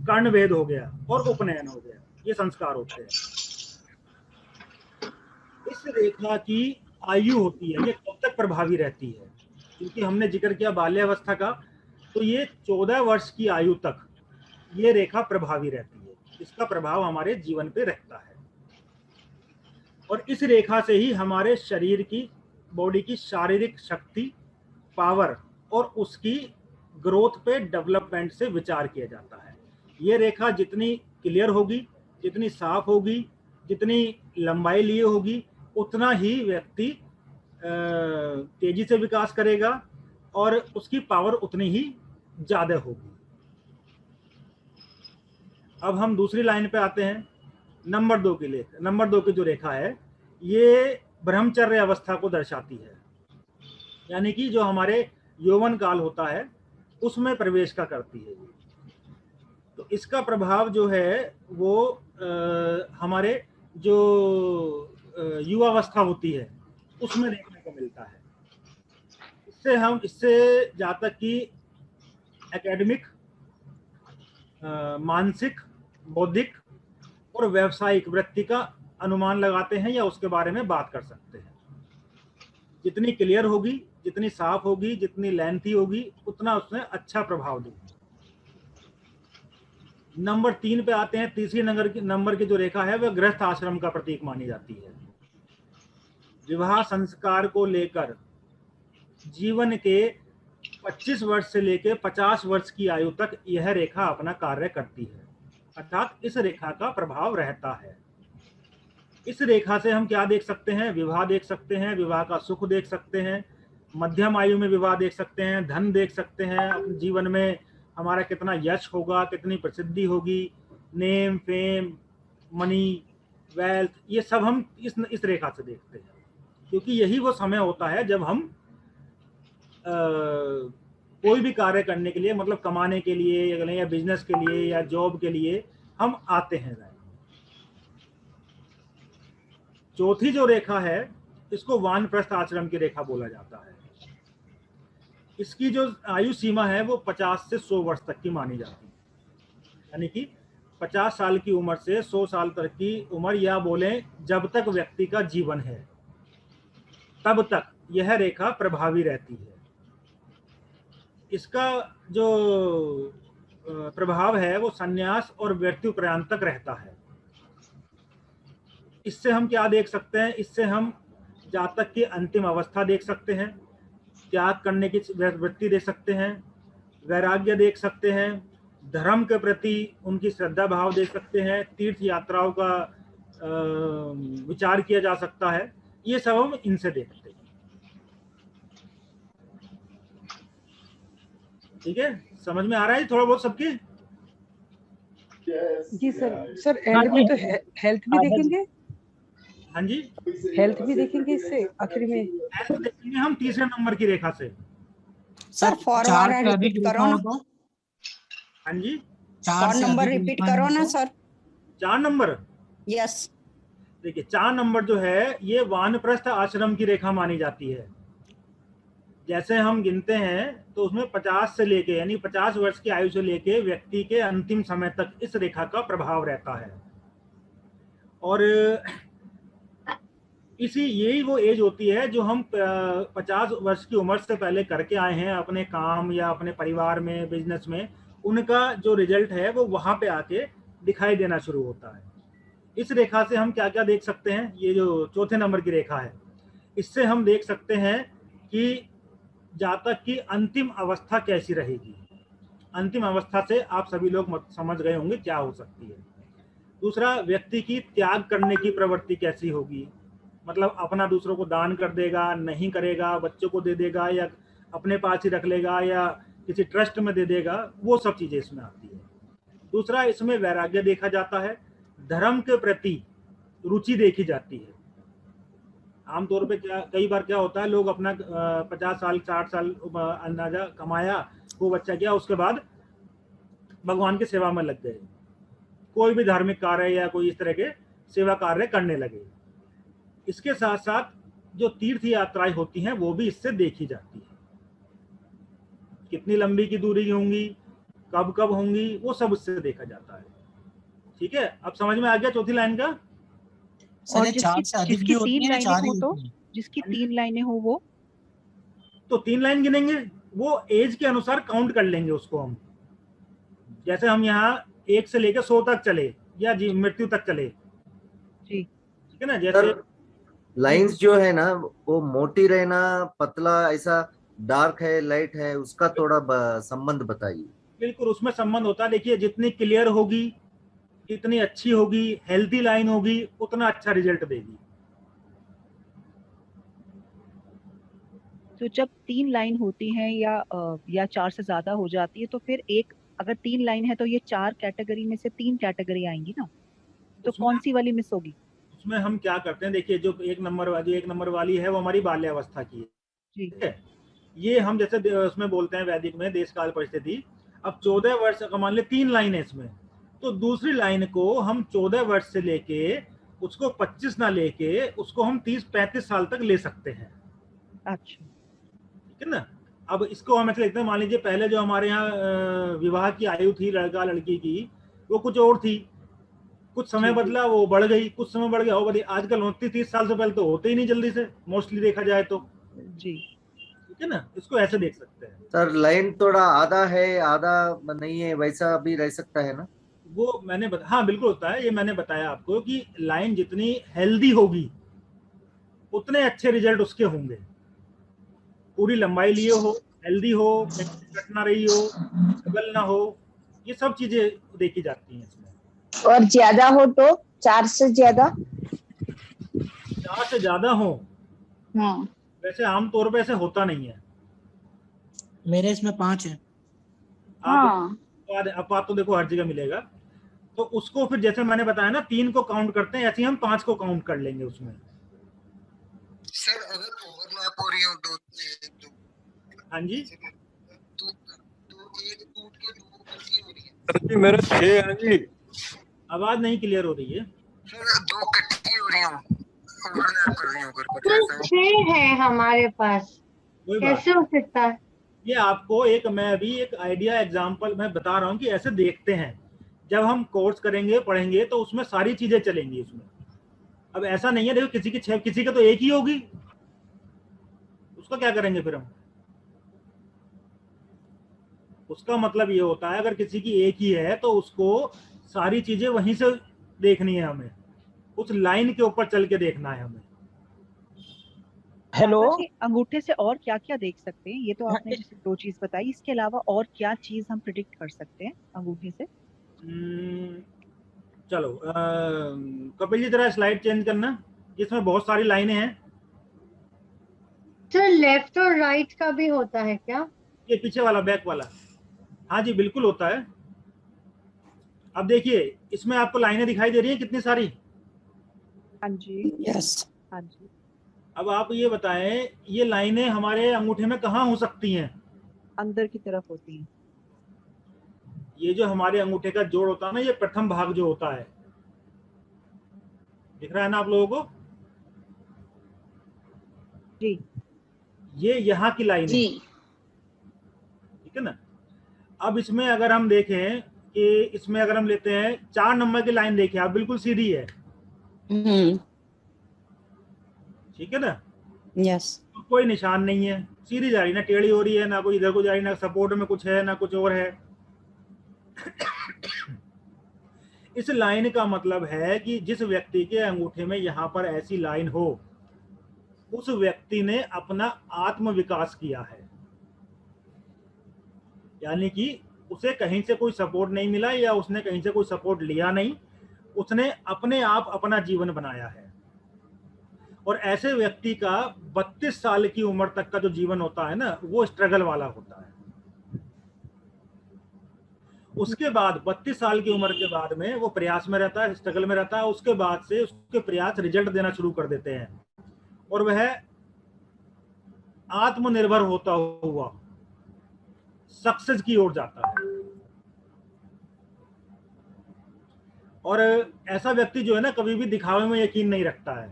[SPEAKER 1] कर्णभेद हो गया, और उपनयन हो गया। ये संस्कार होते हैं। इस रेखा की आयु होती है, ये कब तक प्रभावी रहती है, क्योंकि हमने जिक्र किया बाल्यावस्था का, तो ये 14 वर्ष की आयु तक ये रेखा प्रभावी रहती है। इसका प्रभाव हमारे जीवन पे रहता है, और इस रेखा से ही हमारे शरीर की, बॉडी की शारीरिक शक्ति, पावर और उसकी ग्रोथ पे, डेवलपमेंट से विचार किया जाता है। ये रेखा जितनी क्लियर होगी, जितनी साफ होगी, जितनी लंबाई लिए होगी, उतना ही व्यक्ति तेजी से विकास करेगा और उसकी पावर उतनी ही ज्यादा होगी। अब हम दूसरी लाइन पे आते हैं, नंबर 2 की जो रेखा है, ये ब्रह्मचर्य अवस्था को दर्शाती है। यानी कि जो हमारे यौवन काल होता है उसमें प्रवेश का करती है। तो इसका प्रभाव जो है वो हमारे जो युवावस्था होती है उसमें देखने को मिलता है। इससे जातक की एकेडमिक, मानसिक, बौद्धिक और व्यावसायिक वृत्ति का अनुमान लगाते हैं या उसके बारे में बात कर सकते हैं। जितनी क्लियर होगी, जितनी साफ होगी, जितनी लेंथी होगी, उतना उसमें अच्छा प्रभाव देगी। नंबर 3 पे आते हैं। तीसरी नंबर की जो रेखा है वह गृहस्थ आश्रम का प्रतीक मानी जाती है। विवाह संस्कार को लेकर जीवन के 25 वर्ष से लेकर 50 वर्ष की आयु तक यह रेखा अपना कार्य करती है, अर्थात इस रेखा का प्रभाव रहता है। इस रेखा से हम क्या देख सकते हैं, विवाह देख सकते हैं, विवाह का सुख देख सकते हैं, मध्यम आयु में विवाह देख सकते हैं, धन देख सकते हैं, अपने जीवन में हमारा कितना यश होगा, कितनी प्रसिद्धि होगी, नेम, फेम, मनी, वेल्थ, ये सब हम इस रेखा से देखते हैं। क्योंकि यही वो समय होता है जब हम कोई भी कार्य करने के लिए, मतलब कमाने के लिए या बिजनेस के लिए या जॉब के लिए हम आते हैं। चौथी जो रेखा है इसको वानप्रस्थ आश्रम की रेखा बोला जाता है। इसकी जो आयु सीमा है वो 50 से 100 वर्ष तक की मानी जाती है। यानी कि 50 साल की उम्र से 100 साल तक की उम्र, या बोलें जब तक व्यक्ति का जीवन है तब तक यह रेखा प्रभावी रहती है। इसका जो प्रभाव है वो संन्यास और मृत्यु पर्यंत तक रहता है। इससे हम क्या देख सकते हैं, इससे हम जातक की अंतिम अवस्था देख सकते हैं, त्याग करने की वृत्ति देख सकते हैं, वैराग्य देख सकते हैं, धर्म के प्रति उनकी श्रद्धा भाव देख सकते हैं, तीर्थ यात्राओं का विचार किया जा सकता है। ये सब हम इनसे देखते हैं। ठीक है, समझ में आ रहा है थोड़ा बहुत सबके?
[SPEAKER 7] जी सर एंड में तो हेल्थ भी देखेंगे।
[SPEAKER 1] हाँ जी,
[SPEAKER 7] हेल्थ भी देखेंगे इससे आखिर में।
[SPEAKER 1] हेल्थ देखेंगे हम तीसरे नंबर की रेखा से।
[SPEAKER 10] सर फॉरवर्ड रिपीट करो ना।
[SPEAKER 1] हाँ जी,
[SPEAKER 10] 4 नंबर रिपीट करो ना सर।
[SPEAKER 1] 4 number,
[SPEAKER 10] yes.
[SPEAKER 1] देखिए 4 नंबर जो है ये वानप्रस्थ आश्रम की रेखा मानी जाती है। जैसे हम गिनते हैं तो उसमें 50 से लेके यानी 50 वर्ष की आयु से लेके व्यक्ति के अंतिम समय तक इस रेखा का प्रभाव रहता है। और यही वो एज होती है जो हम 50 वर्ष की उम्र से पहले करके आए हैं अपने काम या अपने परिवार में, बिजनेस में, उनका जो रिजल्ट है वो वहां पे आके दिखाई देना शुरू होता है। इस रेखा से हम क्या क्या देख सकते हैं, ये जो चौथे नंबर की रेखा है, इससे हम देख सकते हैं कि जातक की अंतिम अवस्था कैसी रहेगी। अंतिम अवस्था से आप सभी लोग समझ गए होंगे क्या हो सकती है। दूसरा, व्यक्ति की त्याग करने की प्रवृत्ति कैसी होगी, मतलब अपना दूसरों को दान कर देगा, नहीं करेगा, बच्चों को दे देगा या अपने पास ही रख लेगा या किसी ट्रस्ट में दे देगा, वो सब चीजें इसमें आती है। दूसरा, इसमें वैराग्य देखा जाता है, धर्म के प्रति रुचि देखी जाती है। आमतौर पे कई बार क्या होता है, लोग अपना 50 साल 60 साल अंदाजा कमाया, वो बच्चा क्या, उसके बाद भगवान की सेवा में लग गए, कोई भी धार्मिक कार्य या कोई इस तरह के सेवा कार्य करने लगे। इसके साथ साथ जो तीर्थ यात्राएं होती हैं वो भी इससे देखी जाती है, कितनी लंबी की दूरी होंगी, कब कब होंगी, वो सब उससे देखा जाता है। ठीक है, अब समझ में आ गया चौथी लाइन का।
[SPEAKER 7] और जिसकी 3 लाइनें हो तो जिसकी 3 लाइनें हो वो
[SPEAKER 1] तो 3 लाइन गिनेंगे, वो एज के अनुसार काउंट कर लेंगे उसको हम। जैसे हम यहाँ 1 से लेकर 100 तक चले या मृत्यु तक चले,
[SPEAKER 7] जी,
[SPEAKER 1] ठीक है ना। जैसे
[SPEAKER 9] लाइंस जो है ना वो मोटी रहना, पतला, ऐसा डार्क है, लाइट है, उसका थोड़ा संबंध बताइए।
[SPEAKER 1] बिल्कुल उसमें संबंध होता है। देखिए, जितनी क्लियर होगी, जितनी अच्छी होगी, हेल्दी लाइन होगी, उतना अच्छा रिजल्ट देगी।
[SPEAKER 7] तो जब 3 लाइन होती है या 4 से ज्यादा हो जाती है तो फिर अगर 3 लाइन है तो ये 4 कैटेगरी में से 3 कैटेगरी आएंगी ना, तो कौन सी वाली मिस होगी?
[SPEAKER 1] उसमें हम क्या करते हैं, देखिए जो 1 नंबर वाली है वो हमारी बाल्यावस्था की है, ठीक है। ये हम जैसे उसमें बोलते हैं वैदिक में देश काल परिस्थिति। अब 14 वर्ष का मान ले 3 लाइन है इसमें, तो दूसरी लाइन को हम 14 वर्ष से लेके उसको 25 ना लेके उसको हम 30-35 साल तक ले सकते हैं।
[SPEAKER 7] अच्छा,
[SPEAKER 1] ठीक है ना। अब इसको हम ऐसे लिखते हैं, मान लीजिए पहले जो हमारे यहाँ विवाह की आयु थी लड़का लड़की की, वो कुछ और थी, कुछ समय बदला, वो बढ़ गई, कुछ समय बढ़ गया, वो बढ़ी। आजकल 29-30 साल से पहले तो होते ही नहीं जल्दी से, मोस्टली देखा जाए तो।
[SPEAKER 7] जी,
[SPEAKER 1] ठीक है ना, इसको ऐसे देख सकते हैं।
[SPEAKER 9] सर लाइन थोड़ा आधा है आधा नहीं है, वैसा भी रह सकता है ना?
[SPEAKER 1] वो मैंने हाँ बिल्कुल होता है, ये मैंने बताया आपको कि लाइन जितनी हेल्दी होगी उतने अच्छे रिजल्ट उसके होंगे। पूरी लंबाई लिए हो, हेल्दी हो, कट ना रही हो, डबल ना हो, ये सब चीजें देखी जाती हैं इसमें।
[SPEAKER 5] और ज्यादा हो तो 4 से ज्यादा?
[SPEAKER 1] 4 से ज्यादा हो, वैसे आमतौर पे ऐसे होता नहीं है।
[SPEAKER 11] मेरे इसमें 5 है।
[SPEAKER 1] आप तो देखो हर जगह मिलेगा, तो उसको फिर जैसे मैंने बताया ना 3 को काउंट करते हैं, ऐसे ही हम 5 को काउंट कर लेंगे उसमें।
[SPEAKER 12] सर अगर ओवरलैप हो रही हो तो
[SPEAKER 1] हाँ जी,
[SPEAKER 12] तो एक टूट के 2 इकट्ठी हो रही है।
[SPEAKER 6] जी मेरे 6 है जी।
[SPEAKER 1] आवाज नहीं क्लियर हो रही है।
[SPEAKER 12] सर 2 इकट्ठी हो रही हो, ओवरलैप कर रही हो, अगर कुछ ऐसा हो।
[SPEAKER 8] 6 है हमारे पास, कैसे हो सकता है?
[SPEAKER 1] ये आपको मैं भी एक आइडिया एग्जांपल मैं बता रहा हूँ कि ऐसे देखते हैं। जब हम कोर्स करेंगे पढ़ेंगे तो उसमें सारी चीजें चलेंगी उसमें। अब ऐसा नहीं है, देखो किसी की 6, किसी का तो 1 ही होगी, उसका क्या करेंगे फिर हम? उसका मतलब ये होता है अगर किसी की 1 ही है तो उसको सारी चीजें वहीं से देखनी है, हमें उस लाइन के ऊपर चल के देखना है हमें।
[SPEAKER 7] हेलो, अंगूठे से और क्या क्या देख सकते हैं? ये तो आपने जैसे 2 चीज बताई, इसके अलावा और क्या चीज हम प्रिडिक्ट कर सकते हैं अंगूठे से?
[SPEAKER 1] चलो कपिल जी जरा स्लाइड चेंज करना, जिसमें बहुत सारी लाइनें हैं।
[SPEAKER 8] सर लेफ्ट और राइट का भी होता है क्या?
[SPEAKER 1] ये पीछे वाला, बैक वाला, हाँ जी बिल्कुल होता है। अब देखिए इसमें आपको लाइनें दिखाई दे रही हैं कितनी सारी?
[SPEAKER 7] हाँ जी,
[SPEAKER 10] यस,
[SPEAKER 7] हाँ जी।
[SPEAKER 1] अब आप ये बताएं, ये लाइनें हमारे अंगूठे में कहाँ हो सकती हैं?
[SPEAKER 7] अंदर की तरफ होती हैं।
[SPEAKER 1] ये जो हमारे अंगूठे का जोड़ होता है ना, ये प्रथम भाग जो होता है, दिख रहा है ना आप लोगों को?
[SPEAKER 7] जी।
[SPEAKER 1] ये यहाँ की लाइन है, ठीक है ना। अब इसमें अगर हम देखें कि इसमें अगर हम लेते हैं 4 नंबर की लाइन, देखिए आप, बिल्कुल सीधी है, ठीक है ना।
[SPEAKER 10] यस।
[SPEAKER 1] तो कोई निशान नहीं है, सीधी जा रही, ना टेढ़ी हो रही है, ना कोई इधर को जा रही, ना सपोर्ट में कुछ है, ना कुछ और है। इस लाइन का मतलब है कि जिस व्यक्ति के अंगूठे में यहाँ पर ऐसी लाइन हो, उस व्यक्ति ने अपना आत्म विकास किया है, यानी कि उसे कहीं से कोई सपोर्ट नहीं मिला या उसने कहीं से कोई सपोर्ट लिया नहीं, उसने अपने आप अपना जीवन बनाया है। और ऐसे व्यक्ति का 32 साल की उम्र तक का जो जीवन होता है ना, वो स्ट्रगल वाला होता है। उसके बाद 32 साल की उम्र के बाद में वो प्रयास में रहता है, स्ट्रगल में रहता है। उसके बाद से उसके प्रयास रिजल्ट देना शुरू कर देते हैं और वह आत्मनिर्भर होता हुआ सक्सेस की ओर जाता है। और ऐसा व्यक्ति जो है ना, कभी भी दिखावे में यकीन नहीं रखता है।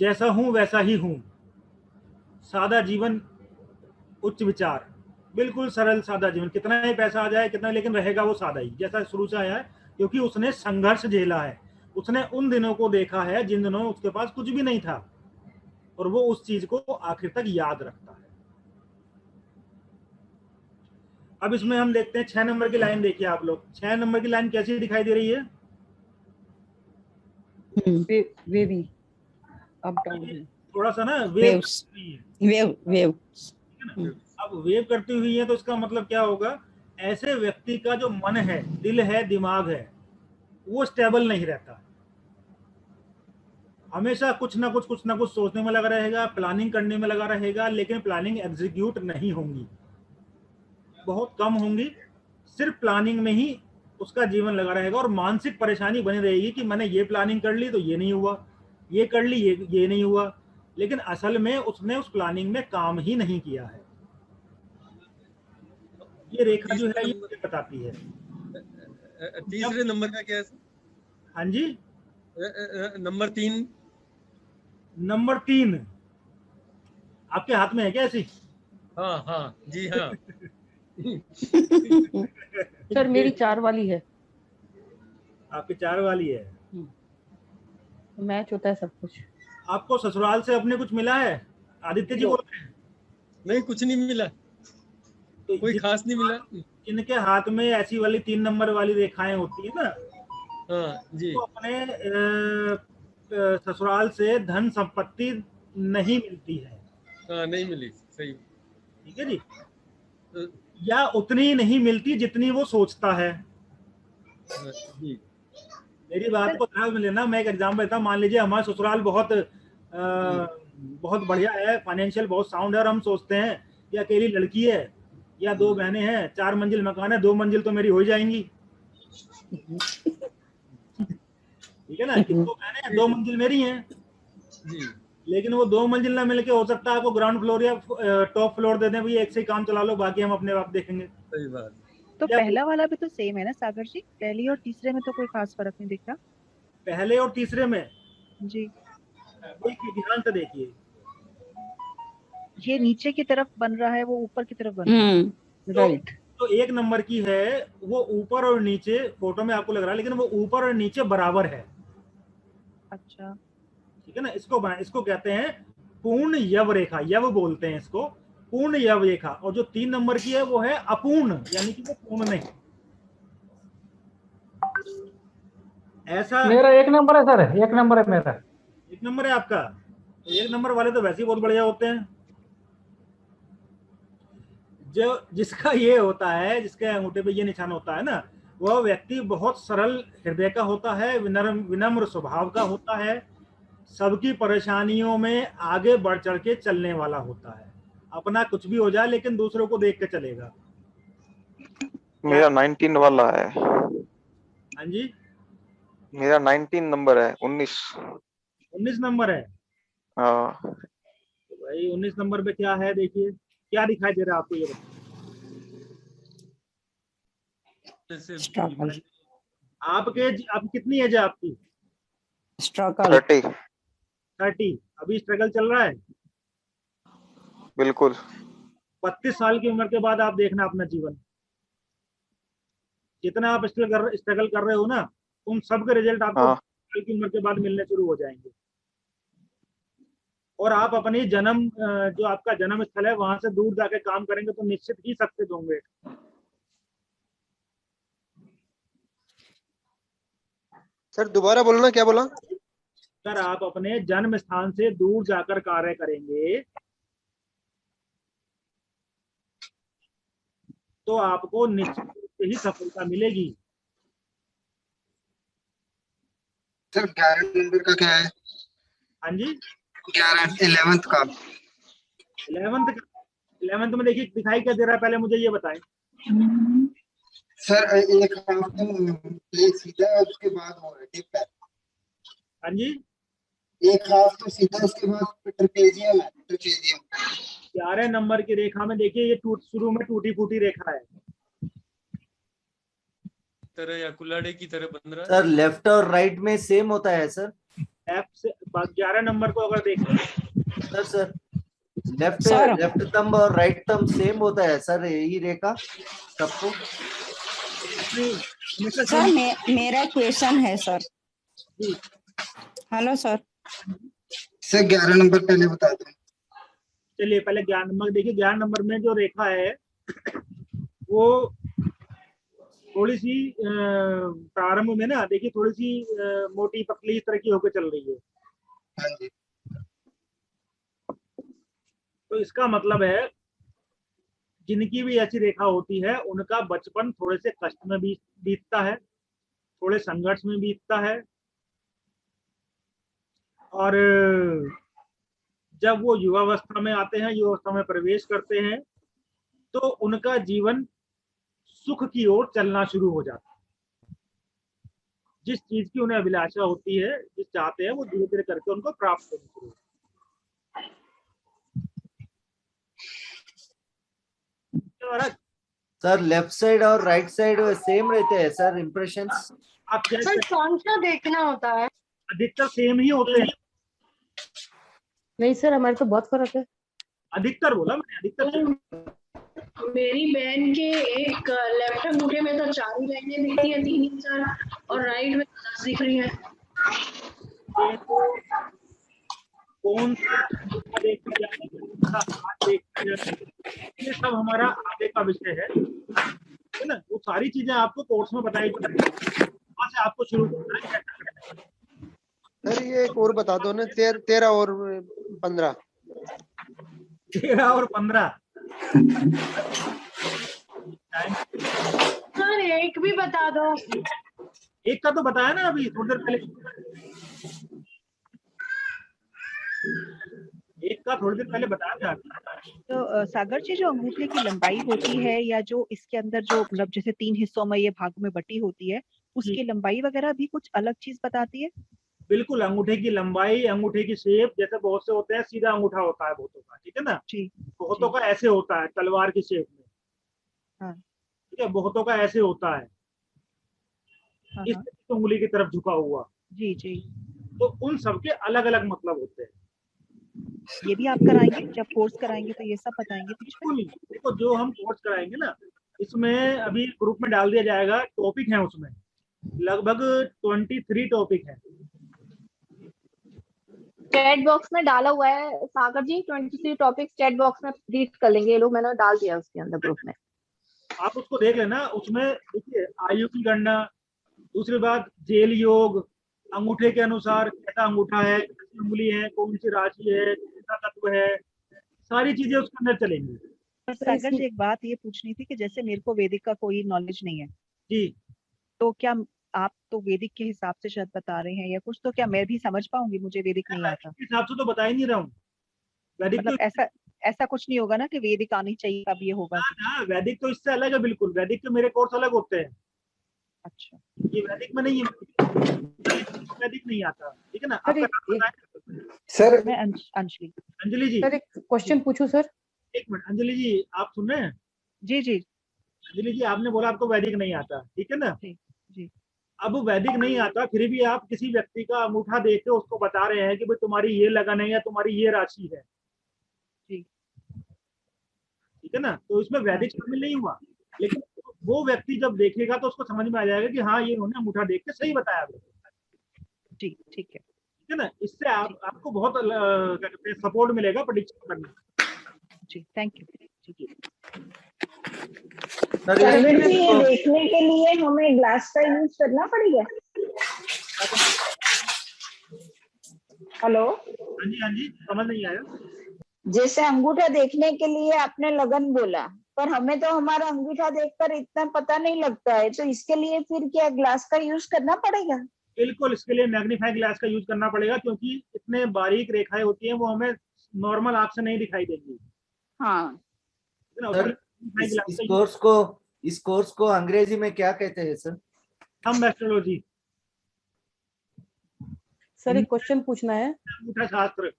[SPEAKER 1] जैसा हूं वैसा ही हूं, सादा जीवन उच्च विचार, बिल्कुल सरल सादा जीवन, कितना ही पैसा आ जाए कितना, लेकिन रहेगा वो सादा ही जैसा शुरू से आया है, क्योंकि उसने संघर्ष झेला है। उसने उन दिनों को देखा है जिन दिनों उसके पास कुछ भी नहीं था, और वो उस चीज को आखिर तक याद रखता है। अब इसमें हम देखते हैं 6 नंबर की लाइन, देखिए आप लोग, 6 नंबर की लाइन कैसी दिखाई दे रही है?
[SPEAKER 7] वेवी, अप डाउन,
[SPEAKER 1] थोड़ा सा ना
[SPEAKER 10] वेव।
[SPEAKER 1] अब वेव करती हुई है, तो इसका मतलब क्या होगा? ऐसे व्यक्ति का जो मन है, दिल है, दिमाग है, वो स्टेबल नहीं रहता, हमेशा कुछ ना कुछ सोचने में लगा रहेगा, प्लानिंग करने में लगा रहेगा, लेकिन प्लानिंग एग्जीक्यूट नहीं होंगी, बहुत कम होंगी, सिर्फ प्लानिंग में ही उसका जीवन लगा रहेगा। और मानसिक परेशानी बनी रहेगी कि मैंने ये प्लानिंग कर ली तो ये नहीं हुआ, ये कर ली ये नहीं हुआ, लेकिन असल में उसने उस प्लानिंग में काम ही नहीं किया है। ये रेखा जो है ये बताती है।
[SPEAKER 13] तीसरे नंबर का क्या है?
[SPEAKER 1] हाँ जी,
[SPEAKER 13] नंबर 3।
[SPEAKER 1] नंबर 3 आपके हाथ में है क्या ऐसी?
[SPEAKER 13] हाँ हाँ जी हाँ।
[SPEAKER 14] सर मेरी 4 वाली है।
[SPEAKER 1] आपकी 4 वाली है?
[SPEAKER 14] मैच होता है सब कुछ।
[SPEAKER 1] आपको ससुराल से अपने कुछ मिला है? आदित्य जी बोल रहे हैं।
[SPEAKER 13] नहीं, कुछ नहीं मिला, तो कोई खास नहीं मिला।
[SPEAKER 1] इनके हाथ में ऐसी वाली 3 नंबर वाली रेखाएं होती है ना,
[SPEAKER 13] हाँ जी,
[SPEAKER 1] तो अपने ससुराल से धन संपत्ति नहीं मिलती है।
[SPEAKER 13] हाँ नहीं मिली, सही,
[SPEAKER 1] ठीक है जी। या उतनी नहीं मिलती जितनी वो सोचता है
[SPEAKER 13] जी।
[SPEAKER 1] मेरी बात को ध्यान में लेना। मैं एक एग्जाम्पल देता हूँ। मान लीजिए हमारा ससुराल बहुत बढ़िया है, फाइनेंशियल बहुत साउंड है, और हम सोचते हैं कि अकेली लड़की है या 2 बहनें हैं, 4 मंजिल मकान है, 2 मंजिल तो मेरी हो जाएंगी, ठीक है ना, कि 2 बहनें हैं, 2 मंजिल मेरी हैं
[SPEAKER 13] जी।
[SPEAKER 1] लेकिन वो 2 मंजिल ना मिलके हो सकता है आपको ग्राउंड फ्लोर या टॉप फ्लोर दे दें, भैया एक से ही काम चला लो, बाकी हम अपने आप देखेंगे।
[SPEAKER 13] सही बात।
[SPEAKER 7] तो पहला वाला भी तो सेम है ना सागर जी, पहली और तीसरे में तो कोई खास फर्क नहीं दिख रहा।
[SPEAKER 1] पहले और तीसरे में
[SPEAKER 7] जी,
[SPEAKER 1] देखिए, ध्यान से देखिए,
[SPEAKER 7] ये नीचे की तरफ बन रहा है, वो ऊपर की तरफ बन रहा है।
[SPEAKER 14] राइट।
[SPEAKER 1] तो 1 नंबर की है, वो ऊपर और नीचे फोटो में आपको लग रहा है, लेकिन वो ऊपर और नीचे बराबर है।
[SPEAKER 7] अच्छा,
[SPEAKER 1] ठीक है ना। इसको कहते हैं पूर्ण यव रेखा, यव बोलते हैं इसको, पूर्ण यव रेखा। और जो 3 नंबर की है वो है अपूर्ण, यानी कि वो पूर्ण नहीं। ऐसा
[SPEAKER 15] मेरा 1 नंबर है सर, 1 नंबर है मेरा।
[SPEAKER 1] 1 नंबर है आपका? 1 नंबर वाले तो वैसे ही बहुत बढ़िया होते हैं। जो जिसका ये होता है, जिसके अंगूठे पे ये निशान होता है ना, वह व्यक्ति बहुत सरल हृदय का होता है, विनम्र स्वभाव का होता है, सबकी परेशानियों में आगे बढ़ चढ़ के चलने वाला होता है, अपना कुछ भी हो जाए लेकिन दूसरों को देख के चलेगा।
[SPEAKER 16] मेरा 19 वाला है।
[SPEAKER 1] हाँ जी,
[SPEAKER 16] मेरा 19 नंबर है, 19
[SPEAKER 1] नंबर है।
[SPEAKER 16] हाँ।
[SPEAKER 1] तो भाई 19 नंबर पे क्या है, देखिए क्या दिखाई दे रहा है आपको, ये
[SPEAKER 10] स्ट्रगल।
[SPEAKER 1] आप कितनी एज है आपकी?
[SPEAKER 10] स्ट्रगल
[SPEAKER 16] 30।
[SPEAKER 1] 30। अभी स्ट्रगल चल रहा है?
[SPEAKER 16] बिल्कुल।
[SPEAKER 1] 32 साल की उम्र के बाद आप देखना अपना जीवन, जितना आप स्ट्रगल कर रहे हो ना, उन सब के रिजल्ट आपको साल की उम्र के बाद मिलने शुरू हो जाएंगे। और आप अपनी जो आपका जन्म स्थल है वहां से दूर जाके काम करेंगे तो निश्चित ही सक्सेस होंगे।
[SPEAKER 17] सर दोबारा बोलना, क्या बोला?
[SPEAKER 1] सर आप अपने जन्म स्थान से दूर जाकर कार्य करेंगे तो आपको निश्चित रूप से ही सफलता मिलेगी।
[SPEAKER 12] सर 11 नंबर का क्या है?
[SPEAKER 1] हाँ जी,
[SPEAKER 12] 11th का।
[SPEAKER 1] 11th में देखिए दिखाई क्या दे रहा है, पहले मुझे ये बताएं।
[SPEAKER 12] सर एक हाफ तो सीधा है, उसके बाद वो है डिप है।
[SPEAKER 1] हाँ जी,
[SPEAKER 12] एक हाफ तो सीधा, उसके बाद ट्रेपेजियम है, ट्रेपेजियम।
[SPEAKER 1] 11 नंबर की रेखा में देखिए ये शुरू में टूटी फूटी रेखा है,
[SPEAKER 13] तरह या कुल्हाड़े की तरह बन रहा है।
[SPEAKER 9] सर लेफ्ट और राइट में सेम होता है सर?
[SPEAKER 1] लेफ्ट से 11 नंबर को अगर देखें
[SPEAKER 9] सर लेफ्ट थंब और राइट थंब सेम होता है सर, यही रेखा सबको?
[SPEAKER 10] सर मेरा क्वेश्चन है sir. Hello sir.
[SPEAKER 12] Sir 11 number पहले बता दो।
[SPEAKER 1] चलिए पहले 11 नंबर देखिए। 11 नंबर में जो रेखा है वो थोड़ी सी प्रारंभ में ना देखिए थोड़ी सी मोटी पतली इस तरह की होकर चल रही है।
[SPEAKER 12] हाँ जी।
[SPEAKER 1] तो इसका मतलब है जिनकी भी ऐसी रेखा होती है उनका बचपन थोड़े से कष्ट में बीतता है, थोड़े संघर्ष में बीतता है, और जब वो युवावस्था में आते हैं, युवावस्था में प्रवेश करते हैं, तो उनका जीवन सुख की ओर चलना शुरू हो जाता है। जिस चीज की उन्हें अभिलाषा होती है, जिस चाहते हैं, वो धीरे धीरे करके उनको प्राप्त करना शुरू होता है।
[SPEAKER 9] सर लेफ्ट साइड और राइट साइड सेम रहते हैं सर इंप्रेशंस?
[SPEAKER 1] आप
[SPEAKER 8] सर कौन सा देखना होता है?
[SPEAKER 1] अधिकतर सेम ही होते हैं।
[SPEAKER 14] नहीं सर, हमारे तो बहुत फर्क है।
[SPEAKER 1] अधिकतर बोला मैंने, अधिकतर।
[SPEAKER 18] मेरी बहन के एक लेफ्ट अंगूठे में तो 4 ही लाइनें दिखती है, 3 4, और राइट में 10 दिख रही है।
[SPEAKER 1] कौन सा ये सब हमारा आगे का विषय है ना। वो सारी चीजें आपको कोर्स में बताई जाएगी, वहां से आपको शुरू करना है।
[SPEAKER 17] सर ये एक और बता दो ना, 13 और 15।
[SPEAKER 1] 13 और 15
[SPEAKER 8] सर एक भी बता दो।
[SPEAKER 1] एक का तो बताया ना अभी थोड़ी देर पहले, एक का थोड़ी देर पहले बताया था।
[SPEAKER 7] तो सागर जी, जो अंगूठे की लंबाई होती है या जो इसके अंदर जो मतलब जैसे 3 हिस्सों में ये भागों में बटी होती है, उसकी लंबाई वगैरह भी कुछ अलग चीज बताती है?
[SPEAKER 1] बिल्कुल, अंगूठे की लंबाई, अंगूठे की शेप, जैसे बहुत से होते हैं सीधा अंगूठा होता है बहुतों का, ठीक है ना। बहुतों का ऐसे होता है तलवार की शेप में, ठीक है। बहुतों का ऐसे होता है, इस उंगली की तरफ झुका हुआ।
[SPEAKER 7] जी जी।
[SPEAKER 1] तो उन सबके अलग अलग मतलब होते हैं।
[SPEAKER 7] ये भी आप कराएंगे जब कोर्स कराएंगे तो ये सब बताएंगे?
[SPEAKER 1] बिल्कुल, देखो जो हम कोर्स कराएंगे ना, इसमें अभी ग्रुप में डाल दिया जाएगा, टॉपिक है उसमें लगभग 23 टॉपिक है।
[SPEAKER 14] चैट बॉक्स में डाला हुआ है सागर जी, 23 टॉपिक चैट बॉक्स में रीड कर लेंगे ये लोग, मैंने डाल दिया उसके अंदर ग्रुप में।
[SPEAKER 1] आप उसको देख लेना। उसमें देखिए आयु की गणना, दूसरी बात जेल योग, अंगूठे के अनुसार कैसा अंगूठा है, कैसी उंगली है, कौन सी राशि है, कैसा तत्व है, सारी चीजें उसके अंदर चलेंगी।
[SPEAKER 7] सागर जी एक बात ये पूछनी थी कि जैसे मेरे को वैदिक का कोई नॉलेज नहीं है
[SPEAKER 1] जी,
[SPEAKER 7] तो क्या आप तो वैदिक के हिसाब से शायद बता रहे हैं या कुछ, तो क्या मैं भी समझ पाऊंगी? मुझे वैदिक नहीं आता।
[SPEAKER 1] हिसाब से तो बता ही नहीं रहा हूँ। वैदिक
[SPEAKER 7] मतलब
[SPEAKER 1] तो
[SPEAKER 7] ऐसा कुछ नहीं होगा ना कि वैदिक आनी चाहिए अब ये होगा?
[SPEAKER 1] वैदिक तो इससे अलग है बिल्कुल। वैदिक के मेरे कोर्स अलग होते हैं।
[SPEAKER 7] अच्छा,
[SPEAKER 1] ये वैदिक में नहीं है, वैदिक नहीं आता, ठीक है ना। आपका नाम बताएं
[SPEAKER 17] सर।
[SPEAKER 7] मैं अंजलि।
[SPEAKER 1] अंजलि जी,
[SPEAKER 14] सर एक क्वेश्चन पूछूं सर?
[SPEAKER 1] एक मिनट अंजलि जी, आप सुन रहे हैं?
[SPEAKER 7] जी जी।
[SPEAKER 1] अंजलि जी, आपने बोला आपको वैदिक नहीं आता, ठीक है ना।
[SPEAKER 7] जी।
[SPEAKER 1] अब वैदिक नहीं आता, फिर भी आप किसी व्यक्ति का अंगूठा देख के उसको बता रहे हैं कि भाई तुम्हारी ये लगन है या तुम्हारी ये राशि है,
[SPEAKER 7] जी।
[SPEAKER 1] ठीक है ना, तो इसमें वैदिक शामिल नहीं हुआ, लेकिन वो व्यक्ति जब देखेगा तो उसको समझ में आ जाएगा कि हाँ ये उन्होंने अंगूठा देख के सही बताया।
[SPEAKER 7] जी ठीक है,
[SPEAKER 1] ठीक है ना, इससे आपको बहुत क्या कहते हैं सपोर्ट मिलेगा प्रेडिक्शन करने में।
[SPEAKER 7] जी थैंक यू।
[SPEAKER 5] सागर जी, ये देखने के लिए हमें ग्लास का यूज करना पड़ेगा? हेलो,
[SPEAKER 1] हाँ जी समझ नहीं आया।
[SPEAKER 5] जैसे अंगूठा देखने के लिए आपने लगन बोला, पर हमें तो हमारा अंगूठा देखकर इतना पता नहीं लगता है, तो इसके लिए फिर क्या ग्लास का यूज करना पड़ेगा?
[SPEAKER 1] बिल्कुल, इसके लिए मैग्नीफाइंग ग्लास का यूज करना पड़ेगा, क्योंकि इतने बारीक रेखाएं होती हैं वो हमें नॉर्मल आंख से नहीं दिखाई देंगी।
[SPEAKER 5] हाँ
[SPEAKER 9] सर, इस कोर्स को अंग्रेजी में क्या कहते हैं सर?
[SPEAKER 1] Thumb astrology.
[SPEAKER 19] सर एक क्वेश्चन पूछना है।
[SPEAKER 1] अंगूठा शास्त्र।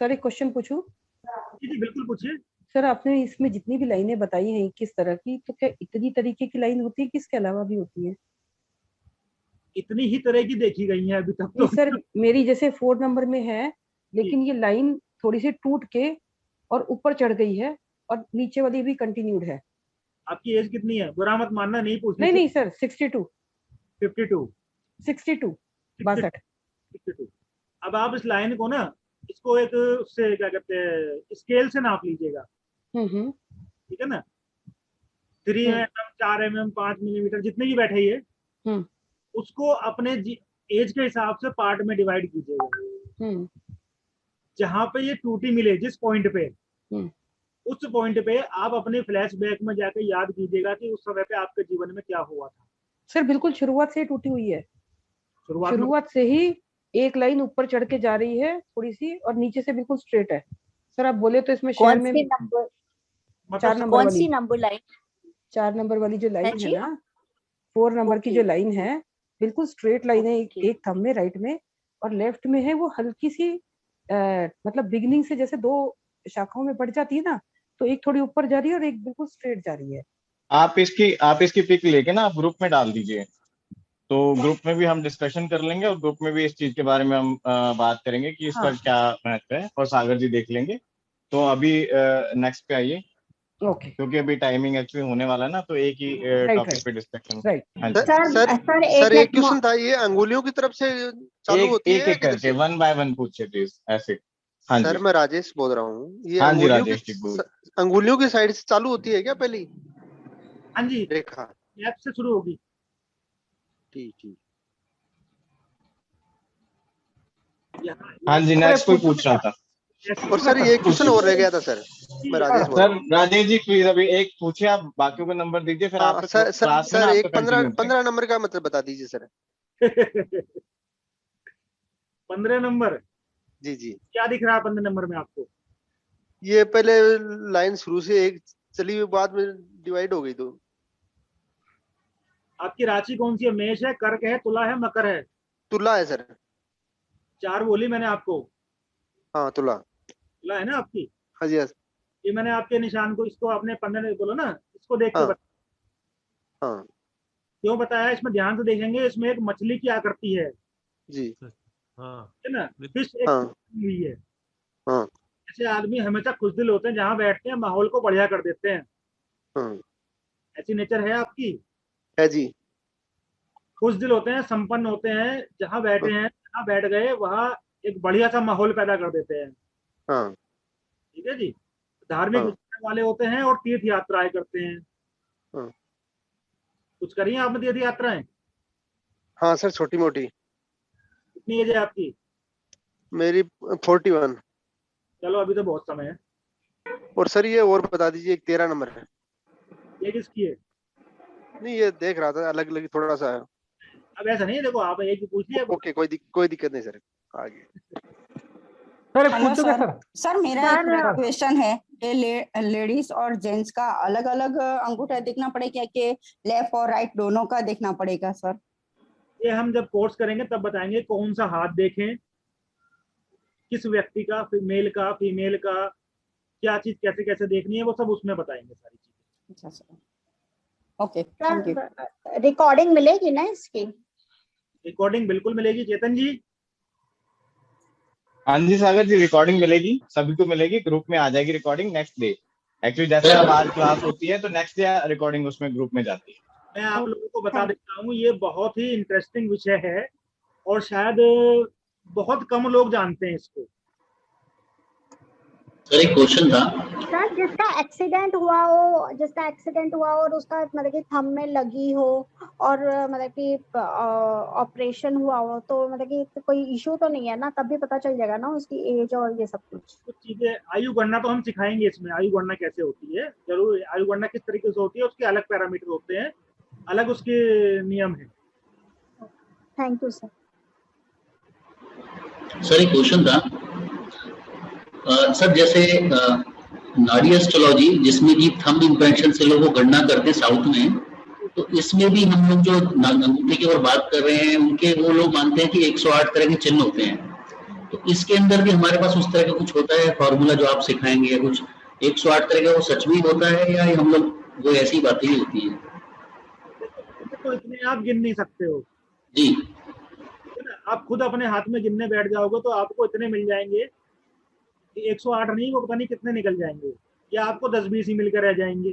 [SPEAKER 19] सर एक क्वेश्चन पूछूं?
[SPEAKER 1] जी बिल्कुल पूछिए।
[SPEAKER 19] सर आपने इसमें जितनी भी लाइनें बताई हैं किस तरह की, तो क्या इतनी तरीके की लाइन होती है कि इसके अलावा भी होती है?
[SPEAKER 1] इतनी ही तरह की देखी गई है अभी तक तो।
[SPEAKER 19] सर मेरी जैसे 4 नंबर में है, लेकिन ये लाइन थोड़ी सी टूट के और ऊपर चढ़ गई है और नीचे वाली भी कंटिन्यूड है।
[SPEAKER 1] आपकी एज कितनी है? बुरा मत मानना, नहीं पूछनी।
[SPEAKER 19] नहीं सर 62
[SPEAKER 1] 62। अब आप इस लाइन को ना, इसको एक उससे क्या कहते हैं स्केल से नाप लीजिएगा। ठीक है ना, 3 mm 4 mm 5 मिलीमीटर जितने की बैठे है, उसको अपने एज के हिसाब से पार्ट में डिवाइड कीजिएगा। जहां पे ये टूटी मिले, जिस पॉइंट पे, उस पॉइंट पे आप अपने फ्लैशबैक में जाकर याद कीजिएगा कि उस समय पे आपके जीवन में क्या हुआ था।
[SPEAKER 19] सर बिल्कुल शुरुआत से टूटी हुई है, शुरुआत से ही एक लाइन ऊपर चढ़ के जा रही है थोड़ी सी, और नीचे से बिल्कुल स्ट्रेट है। सर आप बोले तो इसमें शेयर में 4 नंबर
[SPEAKER 5] कौन सी नंबर लाइन?
[SPEAKER 19] 4 नंबर वाली जो लाइन है ना, 4 नंबर की जो लाइन है, बिल्कुल स्ट्रेट लाइन है। एक थंब में राइट में और लेफ्ट में है, वो हल्की सी मतलब बिगिनिंग से जैसे 2 शाखाओं में बढ़ जाती है ना, तो एक थोड़ी ऊपर जा रही है और एक बिल्कुल स्ट्रेट जा रही है।
[SPEAKER 4] आप इसकी पिक लेके ना आप ग्रुप में डाल दीजिए, तो ग्रुप में भी हम डिस्कशन कर लेंगे और ग्रुप में भी इस चीज के बारे में हम बात करेंगे कि इसका क्या महत्व है, और सागर जी देख लेंगे। तो अभी नेक्स्ट पे आइए, क्योंकि अभी टाइमिंग एक्चुअली होने वाला है ना, तो एक ही टॉपिक पे डिस्कशन।
[SPEAKER 17] सर एक क्वेश्चन था, ये अंगुलियों की तरफ से चालू होती है?
[SPEAKER 4] एक करके 1 by 1 पूछिए प्लीज ऐसे। हाँ
[SPEAKER 17] सर मैं राजेश बोल रहा हूँ, ये
[SPEAKER 4] हाँ जी राजेश जी बोल।
[SPEAKER 17] अंगुलियों की साइड से चालू होती है क्या पहली?
[SPEAKER 1] हाँ जी,
[SPEAKER 17] रेखा
[SPEAKER 1] लेफ्ट से शुरू होगी।
[SPEAKER 17] ठीक।
[SPEAKER 4] हाँ जी, नेक्स्ट कोई पूछ रहा था।
[SPEAKER 17] और सर ये क्वेश्चन और रह गया था सर, मैं राजेश बोल रहा हूँ।
[SPEAKER 4] राजेश जी प्लीज अभी एक पूछिए, आप बाकियों का नंबर दीजिए, फिर आप
[SPEAKER 17] सर एक 15 नंबर का मतलब बता दीजिए सर।
[SPEAKER 1] 15 नंबर?
[SPEAKER 17] जी
[SPEAKER 1] क्या दिख रहा है 15 नंबर में आपको?
[SPEAKER 17] ये पहले लाइन शुरू से एक चली हुई, बाद में डिवाइड हो गई। तो
[SPEAKER 1] आपकी राशि कौन सी है? मेष है, कर्क है, तुला है, मकर है?
[SPEAKER 17] तुला है सर।
[SPEAKER 1] 4 बोली मैंने आपको।
[SPEAKER 17] हाँ तुला
[SPEAKER 1] है ना आपकी?
[SPEAKER 17] हाँ जी।
[SPEAKER 1] ये मैंने आपके निशान को, इसको आपने 15 बोला ना, इसको देख के
[SPEAKER 17] हाँ
[SPEAKER 1] क्यों बताया? इसमें ध्यान से देखेंगे, इसमें एक मछली की आकृति है
[SPEAKER 17] जी।
[SPEAKER 1] है ना, फिश एक हुई है। ऐसे आदमी हमेशा खुशदिल होते हैं, जहाँ बैठते हैं माहौल को बढ़िया कर देते हैं। ऐसी नेचर है आपकी?
[SPEAKER 17] है जी।
[SPEAKER 1] खुशदिल होते हैं, संपन्न होते हैं, जहाँ बैठे हैं, जहाँ बैठ गए वहाँ एक बढ़िया सा माहौल पैदा कर देते हैं। ठीक है जी। धार्मिक विचार वाले होते हैं और तीर्थ यात्राएं करते हैं। कुछ करी है आपने तीर्थ यात्राएं?
[SPEAKER 17] हाँ सर, छोटी मोटी।
[SPEAKER 1] कितनी एज है आपकी?
[SPEAKER 17] मेरी 41।
[SPEAKER 1] चलो अभी तो बहुत समय है।
[SPEAKER 17] और सर ये और बता दीजिए, एक 13 नंबर है,
[SPEAKER 1] ये किसकी है?
[SPEAKER 17] नहीं ये देख रहा था, अलग अलग थोड़ा सा है।
[SPEAKER 1] अब ऐसा नहीं है, देखो आप एक पूछ लिया।
[SPEAKER 17] ओके, कोई दिक्कत नहीं सर, आगे।
[SPEAKER 10] सर मेरा एक क्वेश्चन है कि लेडीज और जेंट्स का अलग अलग अंगूठा देखना पड़ेगा कि लेफ्ट और राइट दोनों का देखना पड़ेगा सर?
[SPEAKER 1] ये हम जब कोर्स करेंगे तब बताएंगे कौन सा हाथ देखें, किस व्यक्ति का, मेल का, फीमेल का, क्या चीज कैसे कैसे देखनी है, वो सब उसमें बताएंगे सारी चीजें।
[SPEAKER 10] अच्छा sir, okay thank you.
[SPEAKER 5] Recording मिलेगी ना इसकी?
[SPEAKER 1] रिकॉर्डिंग बिल्कुल मिलेगी। चेतन जी?
[SPEAKER 4] हाँ जी सागर जी, रिकॉर्डिंग मिलेगी, सभी को मिलेगी, ग्रुप में आ जाएगी रिकॉर्डिंग नेक्स्ट डे। एक्चुअली जैसे अब आज क्लास होती है तो नेक्स्ट डे रिकॉर्डिंग उसमें ग्रुप में जाती है।
[SPEAKER 1] मैं आप लोगों को बता देता हूँ, ये बहुत ही इंटरेस्टिंग विषय है और शायद बहुत कम लोग जानते हैं इसको।
[SPEAKER 20] सर एक क्वेश्चन था
[SPEAKER 21] सर, जिसका एक्सीडेंट हुआ हो और उसका मतलब कि थंब में लगी हो और मतलब कि ऑपरेशन हुआ हो, तो मतलब कि कोई इशू तो नहीं है ना? तब भी पता चल जाएगा ना उसकी एज और ये सब कुछ
[SPEAKER 1] चीजें। आयु गणना तो हम सिखाएंगे इसमें, आयु गणना कैसे होती है, जरूर आयु गणना किस तरीके से होती है, उसके अलग पैरामीटर होते हैं, अलग उसके नियम है।
[SPEAKER 21] Thank you sir.
[SPEAKER 20] सर एक क्वेश्चन था सर, जैसे नाड़ी एस्ट्रोलॉजी जिसमें कि थंब इम्प्रेशन से लोग गणना करते हैं साउथ में, तो इसमें भी हम लोग जो अंगूठे की ओर बात कर रहे हैं उनके वो लोग मानते हैं कि 108 तरह के चिन्ह होते हैं, तो इसके अंदर भी हमारे पास उस तरह का कुछ होता है फॉर्मूला जो आप सिखाएंगे, या कुछ 108 तरह का वो सच में होता है या हम लोग वो ऐसी बातें ही होती है?
[SPEAKER 1] तो इतने आप गिन नहीं सकते हो
[SPEAKER 20] जी।
[SPEAKER 1] आप खुद अपने हाथ में गिनने बैठ जाओगे तो आपको इतने मिल जाएंगे, 108 नहीं, वो पता नहीं कितने निकल जाएंगे, या आपको 10-20 ही मिलकर रह जाएंगे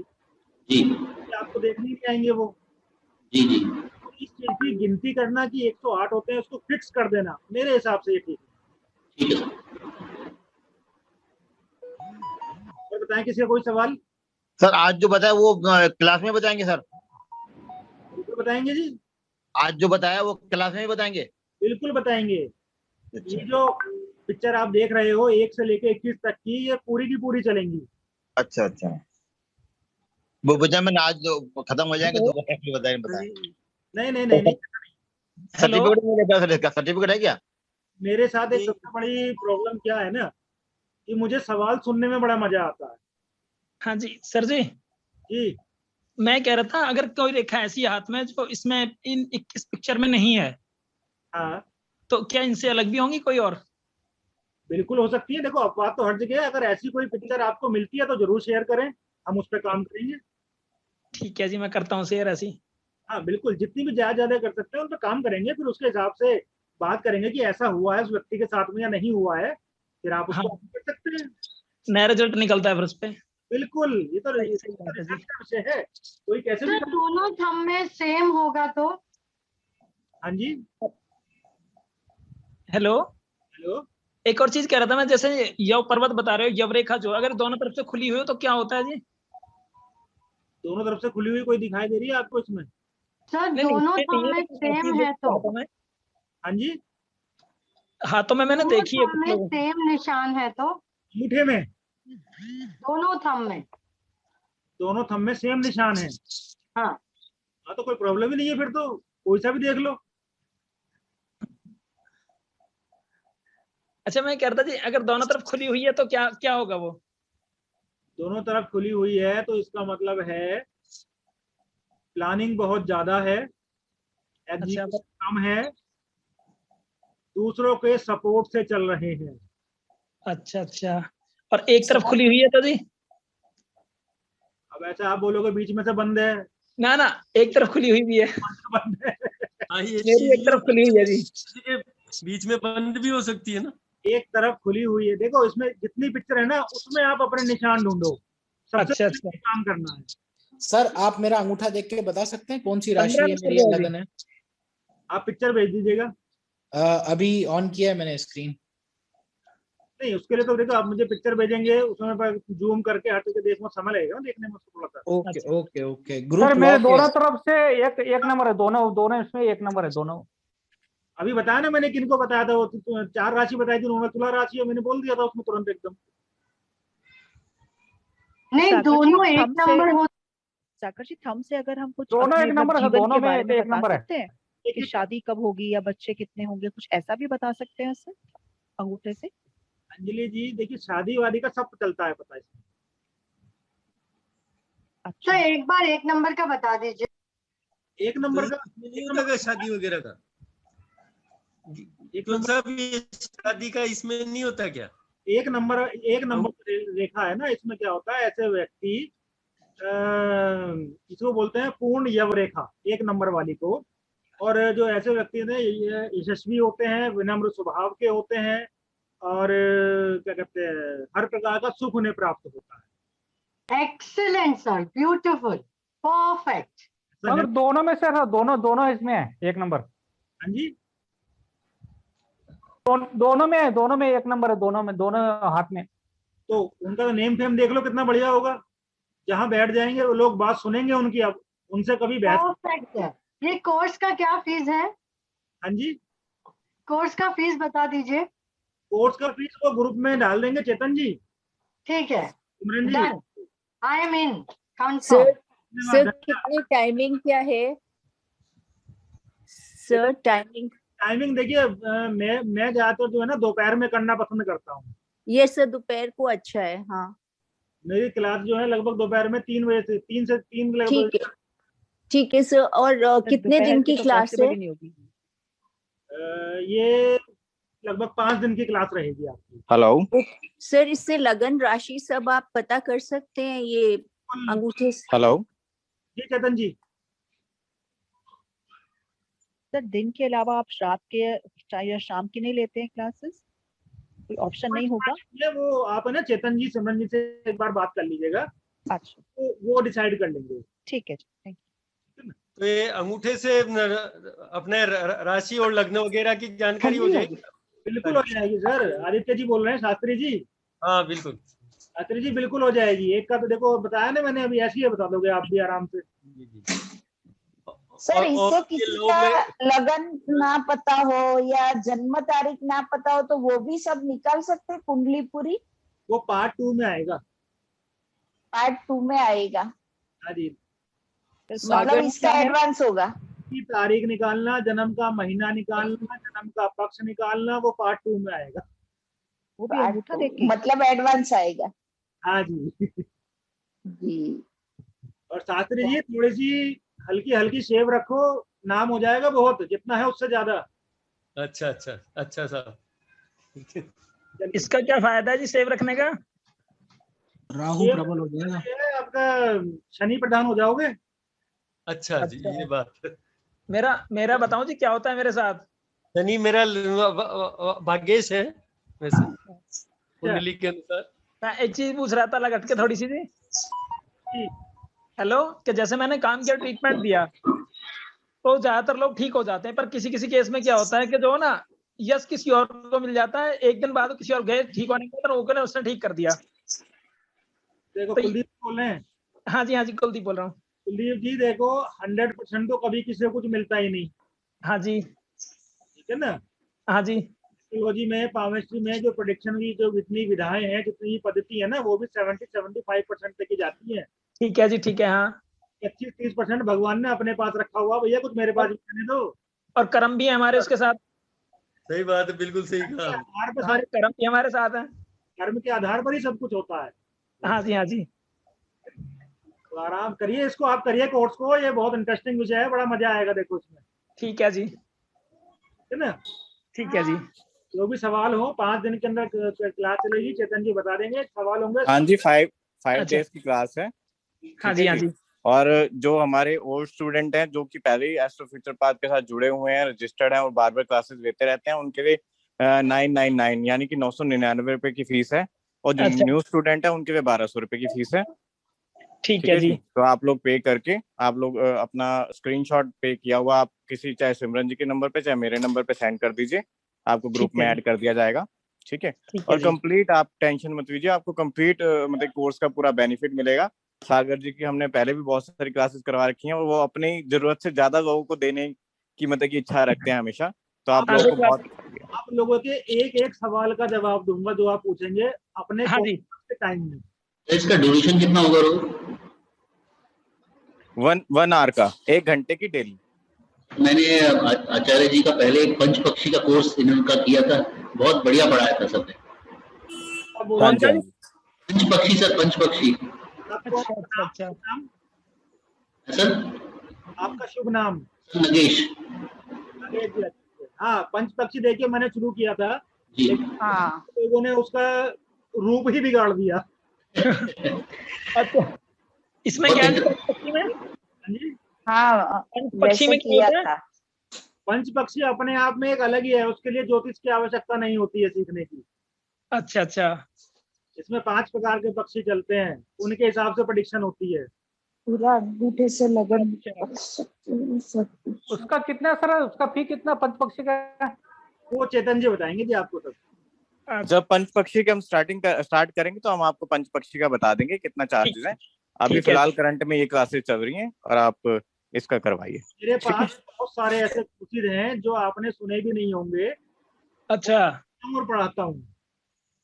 [SPEAKER 20] जी,
[SPEAKER 1] या आपको देखने नहीं आएंगे वो।
[SPEAKER 20] जी जी।
[SPEAKER 1] इस चीज की गिनती करना कि 108 होते हैं उसको फिक्स कर देना मेरे हिसाब से ये ठीक है।
[SPEAKER 20] ठीक है
[SPEAKER 1] और बताएं किसी का कोई सवाल?
[SPEAKER 22] सर आज जो बताया वो क्लास में बताएंगे सर?
[SPEAKER 1] बिल्कुल बताएंगे जी।
[SPEAKER 22] आज जो बताया वो क्लास में ही बताएंगे?
[SPEAKER 1] बिल्कुल बताएंगे। ये जो पिक्चर आप देख रहे हो 1 से लेके 21 तक की, ये पूरी की पूरी चलेंगी।
[SPEAKER 22] अच्छा अच्छा, वो बचा मैंने आज जो खत्म हो जाएंगे तो बताएंगे।
[SPEAKER 1] नहीं
[SPEAKER 22] सर्टिफिकेट मिलेगा सर? इसका सर्टिफिकेट है क्या?
[SPEAKER 1] मेरे साथ एक सबसे बड़ी प्रॉब्लम क्या है ना कि मुझे सवाल सुनने में बड़ा मजा आता है।
[SPEAKER 3] हाँ जी सर जी।
[SPEAKER 1] जी
[SPEAKER 3] मैं कह रहा था अगर कोई रेखा ऐसी हाथ में जो इसमें इन 21 पिक्चर में नहीं है,
[SPEAKER 1] हाँ,
[SPEAKER 3] तो क्या इनसे अलग भी होंगी कोई और?
[SPEAKER 1] बिल्कुल हो सकती है। देखो अपवाद तो हर जगह है, अगर ऐसी कोई पिक्चर आपको मिलती है तो जरूर शेयर करें, हम उस पर काम करेंगे।
[SPEAKER 3] ठीक है जी, मैं करता हूँ शेयर ऐसी।
[SPEAKER 1] हाँ बिल्कुल, जितनी भी ज्यादा कर सकते हैं उन पर काम करेंगे, फिर उसके हिसाब से बात करेंगे कि ऐसा हुआ है उस व्यक्ति के साथ में या नहीं हुआ है, फिर आप उसको कर सकते हैं।
[SPEAKER 3] नया रिजल्ट निकलता है फिर उस पे।
[SPEAKER 1] बिल्कुल, ये तो विषय है। कोई कैसे भी
[SPEAKER 8] दोनों थंब में सेम होगा तो?
[SPEAKER 1] हाँ जी।
[SPEAKER 3] हेलो
[SPEAKER 1] हेलो,
[SPEAKER 3] एक और चीज कह रहा था मैं, जैसे यव पर्वत बता रहे हो, यव रेखा जो अगर दोनों तरफ से खुली हुई हो तो क्या होता है जी?
[SPEAKER 1] दोनों तरफ से खुली हुई कोई दिखाई दे रही है आपको इसमें?
[SPEAKER 8] सर दोनों थंब में सेम है तो?
[SPEAKER 1] हाँ जी,
[SPEAKER 3] हाथों में मैंने देखी है।
[SPEAKER 8] सेम निशान है तो?
[SPEAKER 1] अंगूठे में?
[SPEAKER 8] दोनों थंब में?
[SPEAKER 1] दोनों थंब में सेम निशान है।
[SPEAKER 8] हाँ
[SPEAKER 1] तो कोई प्रॉब्लम ही नहीं है, फिर तो कोई सा भी देख लो।
[SPEAKER 3] अच्छा मैं कह रहा था जी अगर दोनों तरफ खुली हुई है तो क्या क्या होगा वो?
[SPEAKER 1] दोनों तरफ खुली हुई है तो इसका मतलब है प्लानिंग बहुत ज्यादा है, एग्जीक्यूशन कम है, दूसरों के सपोर्ट से चल रहे हैं।
[SPEAKER 3] अच्छा अच्छा, और एक तरफ खुली हुई है तो जी?
[SPEAKER 1] अब ऐसा आप बोलोगे बीच में से बंद है?
[SPEAKER 3] ना ना, एक तरफ खुली हुई भी है।
[SPEAKER 1] बंद है।
[SPEAKER 3] मेरी एक तरफ खुली हुई है जी।
[SPEAKER 13] बीच में बंद भी हो सकती है ना?
[SPEAKER 1] एक तरफ खुली हुई है। देखो इसमें जितनी पिक्चर है ना उसमें आप अपने निशान ढूंढो, सबसे अच्छा काम करना है।
[SPEAKER 11] सर आप मेरा अंगूठा देख के बता सकते हैं कौन सी राशि है मेरी या लगन है?
[SPEAKER 1] आप पिक्चर भेज दीजिएगा।
[SPEAKER 11] अभी ऑन किया है मैंने स्क्रीन।
[SPEAKER 1] नहीं उसके लिए तो देखो आप मुझे पिक्चर भेजेंगे, उसमें जूम करके हर जगह देखने में समय लगेगा देखने में थोड़ा सा।
[SPEAKER 11] Okay okay okay. Group
[SPEAKER 15] sir मेरे दोनों तरफ से एक नंबर है, दोनों इसमें एक नंबर है दोनों।
[SPEAKER 1] अभी बताया ना मैंने किनको बताया था, वो 4 राशि बताई थी उन्होंने, तुला राशि है मैंने बोल दिया था उसमें तुरंत एकदम।
[SPEAKER 8] नहीं दोनों एक नंबर हो।
[SPEAKER 7] साकर जी थंब से अगर हम कुछ
[SPEAKER 15] दोनों एक नंबर है, दोनों में एक नंबर है।
[SPEAKER 7] सकते हैं कि शादी कब होगी या बच्चे कितने होंगे, कुछ ऐसा भी बता सकते हैं उससे अंगूठे से?
[SPEAKER 1] अंजलि जी देखिए शादी वादी का सब चलता है पता है इसमें।
[SPEAKER 8] अच्छा तो एक बार एक नंबर का बता दीजिए।
[SPEAKER 1] एक नंबर का
[SPEAKER 13] नहीं होता शादी वगैरह का? एक शादी का इसमें नहीं होता क्या?
[SPEAKER 1] एक नंबर रेखा है ना, इसमें क्या होता है ऐसे व्यक्ति इसको बोलते हैं पूर्ण यव रेखा, एक नंबर वाली को। और जो ऐसे व्यक्ति हैं ये यशस्वी होते हैं, विनम्र स्वभाव के होते हैं और क्या कहते हैं हर प्रकार का सुख उन्हें प्राप्त होता है।
[SPEAKER 8] Excellent sir, beautiful, perfect.
[SPEAKER 15] मगर दोनों में सर, दोनों दोनों इसमें है एक नंबर।
[SPEAKER 1] हाँ जी,
[SPEAKER 15] दोनों में है, दोनों में एक नंबर है, दोनों में, दोनों हाथ में।
[SPEAKER 1] तो उनका नेम फेम देख लो कितना बढ़िया होगा। जहाँ बैठ जाएंगे वो लोग बात सुनेंगे उनकी, अब उनसे कभी बहस।
[SPEAKER 8] परफेक्ट है। ये कोर्स का क्या फीस है?
[SPEAKER 1] हाँ जी,
[SPEAKER 8] कोर्स का फीस बता दीजिए।
[SPEAKER 1] कोर्स का फीस वो ग्रुप में डाल देंगे चेतन जी।
[SPEAKER 8] ठीक है,
[SPEAKER 1] Simran ji,
[SPEAKER 8] done, I am in,
[SPEAKER 2] sir
[SPEAKER 8] confirm.
[SPEAKER 2] Sir कितनी टाइमिंग क्या है सर?
[SPEAKER 1] टाइमिंग देखिए, मैं ज्यादातर जो है ना दोपहर में करना पसंद करता हूँ।
[SPEAKER 2] ये सर दोपहर को अच्छा है। हाँ
[SPEAKER 1] मेरी क्लास जो है लगभग दोपहर में 3 बजे से 3 से 3 लगभग।
[SPEAKER 2] ठीक है सर। और कितने दिन की क्लास है?
[SPEAKER 1] ये लगभग 5 दिन की क्लास रहेगी आपकी।
[SPEAKER 4] हेलो
[SPEAKER 2] सर इससे लगन राशि सब आप पता कर सकते हैं ये अंगूठे से?
[SPEAKER 4] हेलो
[SPEAKER 1] जी चेतन जी।
[SPEAKER 7] सर दिन के अलावा आप रात के या शाम की नहीं लेते हैं क्लासेस? कोई ऑप्शन नहीं होगा?
[SPEAKER 1] ये वो आप है ना चेतन जी सिमरन जी से एक बार बात कर लीजिएगा।
[SPEAKER 7] अच्छा,
[SPEAKER 1] तो वो डिसाइड कर लेंगे।
[SPEAKER 7] ठीक है, थैंक यू।
[SPEAKER 13] तो ये अंगूठे से अपने राशि और लग्न वगैरह की जानकारी हो जाएगी?
[SPEAKER 1] बिल्कुल हो जाएगी सर। आदित्य जी बोल रहे हैं, शास्त्री जी।
[SPEAKER 13] हाँ बिल्कुल
[SPEAKER 1] शास्त्री जी, बिल्कुल हो जाएगी। एक का तो देखो बताया ना मैंने, अभी ऐसी है, बता दोगे आप भी आराम से।
[SPEAKER 5] सर इससे किसी का लगन ना पता हो या जन्म तारीख ना पता हो तो वो भी सब निकाल सकते हैं कुंडली पूरी?
[SPEAKER 1] वो पार्ट 2 में आएगा।
[SPEAKER 5] पार्ट 2 में आएगा?
[SPEAKER 1] हाँ जी,
[SPEAKER 5] मतलब इसका एडवांस होगा।
[SPEAKER 1] की तारीख निकालना, जन्म का महीना निकालना, जन्म का पक्ष निकालना, वो पार्ट 2 में आएगा।
[SPEAKER 7] वो भी अंगूठा देख के?
[SPEAKER 5] मतलब एडवांस आएगा।
[SPEAKER 1] हाँ जी
[SPEAKER 5] जी।
[SPEAKER 1] और शास्त्री जी थोड़ी सी हल्की हल्की शेव रखो, नाम हो जाएगा बहुत, जितना है उससे ज्यादा।
[SPEAKER 13] अच्छा अच्छा अच्छा साहब।
[SPEAKER 3] इसका क्या फायदा है जी सेव रखने का?
[SPEAKER 11] राहु प्रबल हो जाएगा,
[SPEAKER 1] आपका शनि प्रधान हो जाओगे।
[SPEAKER 13] अच्छा जी, ये बात।
[SPEAKER 3] मेरा बताऊं जी क्या होता है मेरे साथ?
[SPEAKER 13] शनि मेरा भाग्येश है वैसे कुंडली के अनुसार।
[SPEAKER 3] मैं एक चीज पूछ रहा था लगट के थोड़ी सी जी। हेलो, कि जैसे मैंने काम किया, ट्रीटमेंट दिया, तो ज्यादातर लोग ठीक हो जाते हैं, पर किसी किसी केस में क्या होता है कि जो ना यस किसी और को मिल जाता है, एक दिन बाद किसी और गए ठीक होने के बाद, वो उसने ठीक कर दिया।
[SPEAKER 1] देखो
[SPEAKER 3] तो
[SPEAKER 1] कुलदीप बोल रहे हैं।
[SPEAKER 3] हाँ जी कुलदीप बोल रहा हूँ।
[SPEAKER 1] कुलदीप जी देखो 100% तो कभी किसी को कुछ मिलता ही नहीं।
[SPEAKER 3] हाँ जी,
[SPEAKER 1] ठीक है ना।
[SPEAKER 3] हाँ जी,
[SPEAKER 1] एस्ट्रोलॉजी में, पामेस्ट्री में जो प्रेडिक्शन की जो जितनी विधाएं हैं, जितनी पद्धति है ना, वो भी 70-75% तक की जाती है।
[SPEAKER 3] ठीक है जी, ठीक है। हाँ
[SPEAKER 1] 25-30% भगवान ने अपने पास रखा हुआ, भैया कुछ मेरे पास भी करने दो।
[SPEAKER 3] और कर्म भी है हमारे उसके साथ।
[SPEAKER 13] सही बात है, बिल्कुल सही कहा।
[SPEAKER 1] आधार पर
[SPEAKER 3] सारे कर्म भी हमारे साथ है।
[SPEAKER 1] कर्म के आधार पर ही सब कुछ होता है।
[SPEAKER 3] हाँ जी, हाँ जी।
[SPEAKER 1] तो आराम करिए, इसको आप करिए कोर्स को, ये बहुत इंटरेस्टिंग विषय है, बड़ा मजा आएगा देखो इसमें।
[SPEAKER 3] ठीक है जी,
[SPEAKER 1] है ना।
[SPEAKER 3] ठीक है जी।
[SPEAKER 1] जो भी सवाल हो 5 दिन के अंदर क्लास चलेगी, चेतन जी बता देंगे। सवाल होंगे।
[SPEAKER 4] हाँ जी, 5 डेज की क्लास है।
[SPEAKER 3] हाँ जी, हाँ जी।
[SPEAKER 4] और जो हमारे ओल्ड स्टूडेंट हैं जो कि पहले ही एस्ट्रो फ्यूचर पाथ के साथ जुड़े हुए हैं, रजिस्टर्ड हैं और बार बार क्लासेस लेते रहते हैं, उनके लिए 999 यानी कि 999 रुपए की फीस है। और जो न्यू स्टूडेंट है उनके लिए 1200 रुपए की फीस है।
[SPEAKER 3] ठीक है जी।
[SPEAKER 4] तो आप लोग पे करके, आप लोग अपना स्क्रीनशॉट पे किया हुआ आप किसी, चाहे सिमरन जी के नंबर पे चाहे मेरे नंबर पे सेंड कर दीजिए, आपको ग्रुप में ऐड कर दिया जाएगा। ठीक है। और कंप्लीट आप टेंशन मत लीजिए, आपको कंप्लीट मतलब कोर्स का पूरा बेनिफिट मिलेगा। सागर जी की हमने पहले भी बहुत सारी क्लासेस करवा रखी हैं और वो अपनी जरूरत से ज्यादा लोगों को देने की मतलब की इच्छा रखते हैं हमेशा। तो आप लोगों को बहुत,
[SPEAKER 1] आप लोगों के एक सवाल का जवाब दूंगा जो आप पूछेंगे अपने टाइम में।
[SPEAKER 20] इसका ड्यूरेशन कितना होगा रोज?
[SPEAKER 4] 1 आवर का, 1 घंटे की डेली।
[SPEAKER 20] मैंने आचार्य जी का पहले पंचपक्षी का कोर्स इनका किया था, बहुत बढ़िया पढ़ाया था सबने। पंचपक्षी सर, पंचपक्षी।
[SPEAKER 3] अच्छा।
[SPEAKER 20] सर
[SPEAKER 1] आपका शुभ नाम?
[SPEAKER 20] नगेश।
[SPEAKER 1] हाँ, पंचपक्षी देखिए मैंने शुरू किया था,
[SPEAKER 20] लेकिन
[SPEAKER 1] लोगों ने उसका रूप ही बिगाड़ दिया।
[SPEAKER 3] अच्छा, इसमें क्या पंचपक्षी में?
[SPEAKER 5] हाँ,
[SPEAKER 3] पंचपक्षी में क्या होता है?
[SPEAKER 1] पंचपक्षी अपने आप में एक अलग ही है, उसके लिए ज्योतिष की आवश्यकता नहीं होती है सीखने की।
[SPEAKER 3] अच्छा अच्छा।
[SPEAKER 1] इसमें 5 प्रकार के पक्षी चलते हैं, उनके हिसाब से प्रेडिक्शन होती है।
[SPEAKER 5] पूरा अंगूठे से लगन
[SPEAKER 15] उसका कितना सर, उसका फी कितना पंच पक्षी का?
[SPEAKER 1] वो चेतन जी बताएंगे जी आपको सब।
[SPEAKER 6] जब पंच पक्षी के हम स्टार्ट करेंगे तो हम आपको पंच पक्षी का बता देंगे कितना चार्जेस है। अभी फिलहाल करंट में ये क्लासेस चल रही हैं और आप इसका करवाइए।
[SPEAKER 1] मेरे पास बहुत सारे ऐसे पक्षी हैं जो आपने सुने भी नहीं होंगे।
[SPEAKER 3] अच्छा।
[SPEAKER 1] और पढ़ाता हूँ।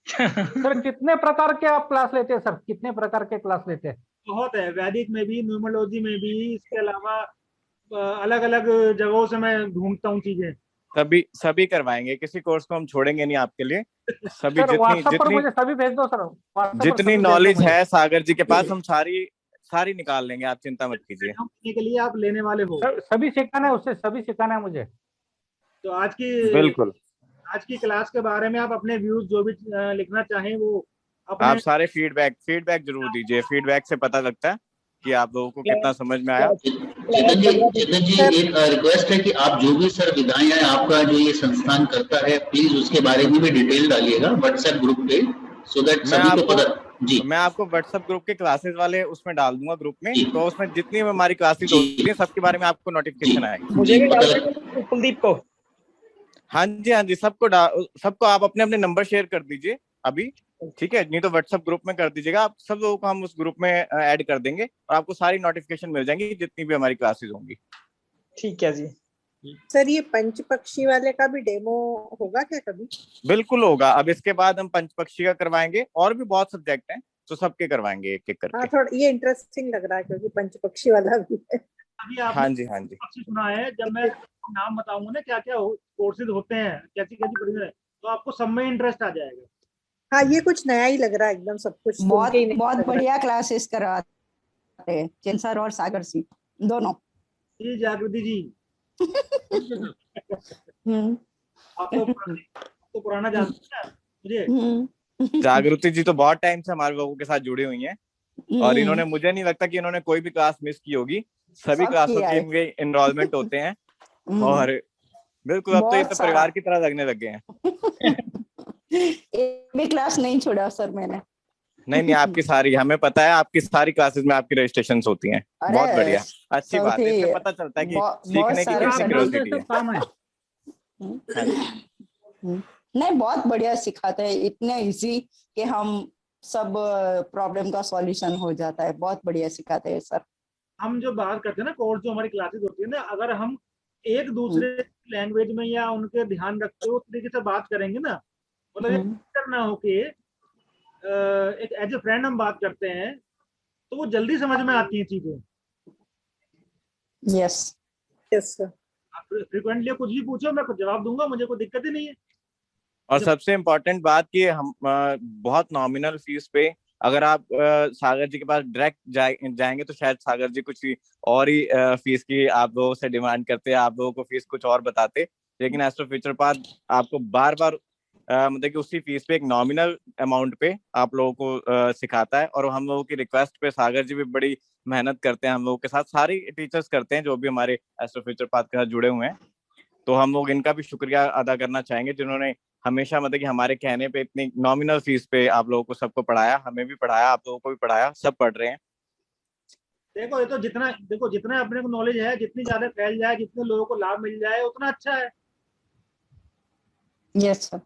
[SPEAKER 15] सर कितने प्रकार के आप क्लास लेते हैं सर, कितने प्रकार के क्लास लेते हैं?
[SPEAKER 1] बहुत है, वैदिक में भी, न्यूमरोलॉजी में भी, इसके अलावा अलग अलग जगहों से मैं ढूंढता हूँ चीजें।
[SPEAKER 6] सभी करवाएंगे, किसी कोर्स को हम छोड़ेंगे नहीं आपके लिए। सभी
[SPEAKER 15] सर व्हाट्सएप पर मुझे सभी भेज दो सर, व्हाट्सएप पर
[SPEAKER 6] जितनी
[SPEAKER 15] सभी भेज दो
[SPEAKER 6] नॉलेज
[SPEAKER 15] मुझे।
[SPEAKER 6] है सागर जी के पास हम सारी निकाल लेंगे, आप चिंता मत कीजिए।
[SPEAKER 1] के लिए आप लेने वाले हो।
[SPEAKER 15] सभी सिखाना है, उससे सभी सिखाना है मुझे।
[SPEAKER 1] तो
[SPEAKER 6] बिल्कुल
[SPEAKER 1] आज की क्लास के बारे में आप अपने व्यूज जो भी लिखना चाहें वो अपने...
[SPEAKER 6] आप सारे फीडबैक जरूर दीजिए। फीडबैक से पता लगता है कि आप लोगों को कितना समझ में आया।
[SPEAKER 20] चेतन जी एक रिक्वेस्ट है कि आप जो भी सर विधाएं आपका जो ये संस्थान करता है, प्लीज उसके बारे में भी डिटेल डालिएगा व्हाट्सएप ग्रुप पे, सो दैट सभी को पता। जी
[SPEAKER 6] मैं आपको व्हाट्सएप ग्रुप के क्लासेस वाले उसमें डाल दूंगा ग्रुप में, तो उसमें जितनी हमारी क्लासेस होती है सबके बारे में आपको नोटिफिकेशन आएगी।
[SPEAKER 3] मुझे भी डाल कुलदीप को।
[SPEAKER 6] हाँ जी सबको आप अपने अपने नंबर शेयर कर दीजिए अभी, ठीक है? नहीं तो व्हाट्सएप ग्रुप में कर दीजिएगा। आप सब लोगों को हम उस ग्रुप में ऐड कर देंगे और आपको सारी नोटिफिकेशन मिल जाएंगी जितनी भी हमारी क्लासेस होंगी।
[SPEAKER 3] ठीक है जी।
[SPEAKER 16] सर ये पंच पक्षी वाले का भी डेमो होगा क्या कभी?
[SPEAKER 6] बिल्कुल होगा। अब इसके बाद हम पंच पक्षी का करवाएंगे, और भी बहुत सब्जेक्ट हैं तो सबके करवाएंगे एक एक करके।
[SPEAKER 16] हाँ थोड़ा ये इंटरेस्टिंग लग रहा है क्योंकि पंच पक्षी वाला भी है।
[SPEAKER 1] अभी आपने पक्षी सुना है, जब मैं नाम बताऊंगा ना क्या क्या कोर्सेज होते हैं, कैसी कैसी, तो आपको सब में इंटरेस्ट आ जाएगा।
[SPEAKER 16] हाँ ये कुछ नया ही लग रहा है एकदम, सब कुछ
[SPEAKER 10] बहुत बढ़िया क्लासेस करवाते हैं चेतन सर और सागर जी दोनों।
[SPEAKER 1] जी जागृति जी आप तो पुराना जानते हैं मुझे।
[SPEAKER 6] जागृति जी तो बहुत टाइम से हमारे लोगों के साथ जुड़ी हुई हैं और इन्होंने, मुझे नहीं लगता कि इन्होंने कोई भी क्लास मिस की होगी। सभी क्लासों के इनके एनरोलमेंट होते हैं और बिल्कुल अब तो ये तो परिवार की तरह लगने लग गए हैं।
[SPEAKER 10] एक भी क्लास नहीं छोड़ा सर मैंने।
[SPEAKER 6] नहीं आपकी सारी, हमें पता है आपकी सारी क्लासेस में आपकी रजिस्ट्रेशन होती हैं। बहुत बढ़िया, अच्छी बात है। इससे पता चलता है कि सीखने की कितनी क्यूरियोसिटी है।
[SPEAKER 10] नहीं बहुत बढ़िया सिखाते हैं, इतने इजी कि हम सब प्रॉब्लम का सॉल्यूशन हो जाता है। बहुत बढ़िया सिखाते हैं सर।
[SPEAKER 1] हम जो बात करते हैं ना, कोर्स जो हमारी क्लासेस होती है ना, अगर हम एक दूसरे लैंग्वेज में या उनके ध्यान रखते हुए तरीके से बात करेंगे ना, मतलब करना हो कि एक एज ए फ्रेंड हम बात करते हैं तो वो जल्दी समझ में आती हैं चीजें।
[SPEAKER 10] Yes
[SPEAKER 16] sir.
[SPEAKER 1] फ्रिक्वेंटली कुछ भी पूछो मैं कुछ जवाब दूंगा, मुझे कोई दिक्कत ही नहीं है।
[SPEAKER 6] और सबसे इम्पोर्टेंट बात कि हम बहुत नॉमिनल फीस पे, अगर आप सागर जी के पास डायरेक्ट जाएंगे तो शायद सागर जी कुछ और ही फीस की आप लोगों से डिमांड करते हैं, आप लोगों को फीस कुछ और बताते, लेकिन एस्ट्रो फ्यूचर पाथ आपको बार बार मतलब कि उसी फीस पे एक नॉमिनल अमाउंट पे आप लोगों को सिखाता है। और हम लोगों की रिक्वेस्ट पे सागर जी भी बड़ी मेहनत करते हैं हम लोगों के साथ, सारी टीचर्स करते हैं जो भी हमारे एस्ट्रो फ्यूचर पाथ के साथ जुड़े हुए हैं। तो हम लोग इनका भी शुक्रिया अदा करना चाहेंगे जिन्होंने हमेशा मतलब कि हमारे कहने पे इतनी नॉमिनल फीस पे आप लोगों को सबको पढ़ाया, हमें भी पढ़ाया, आप लोगों को भी पढ़ाया, सब पढ़ रहे हैं।
[SPEAKER 1] देखो ये तो जितना अपने को नॉलेज है, जितनी ज्यादा फैल जाए, जितने लोगों को लाभ मिल जाए उतना अच्छा है।
[SPEAKER 10] Yes sir.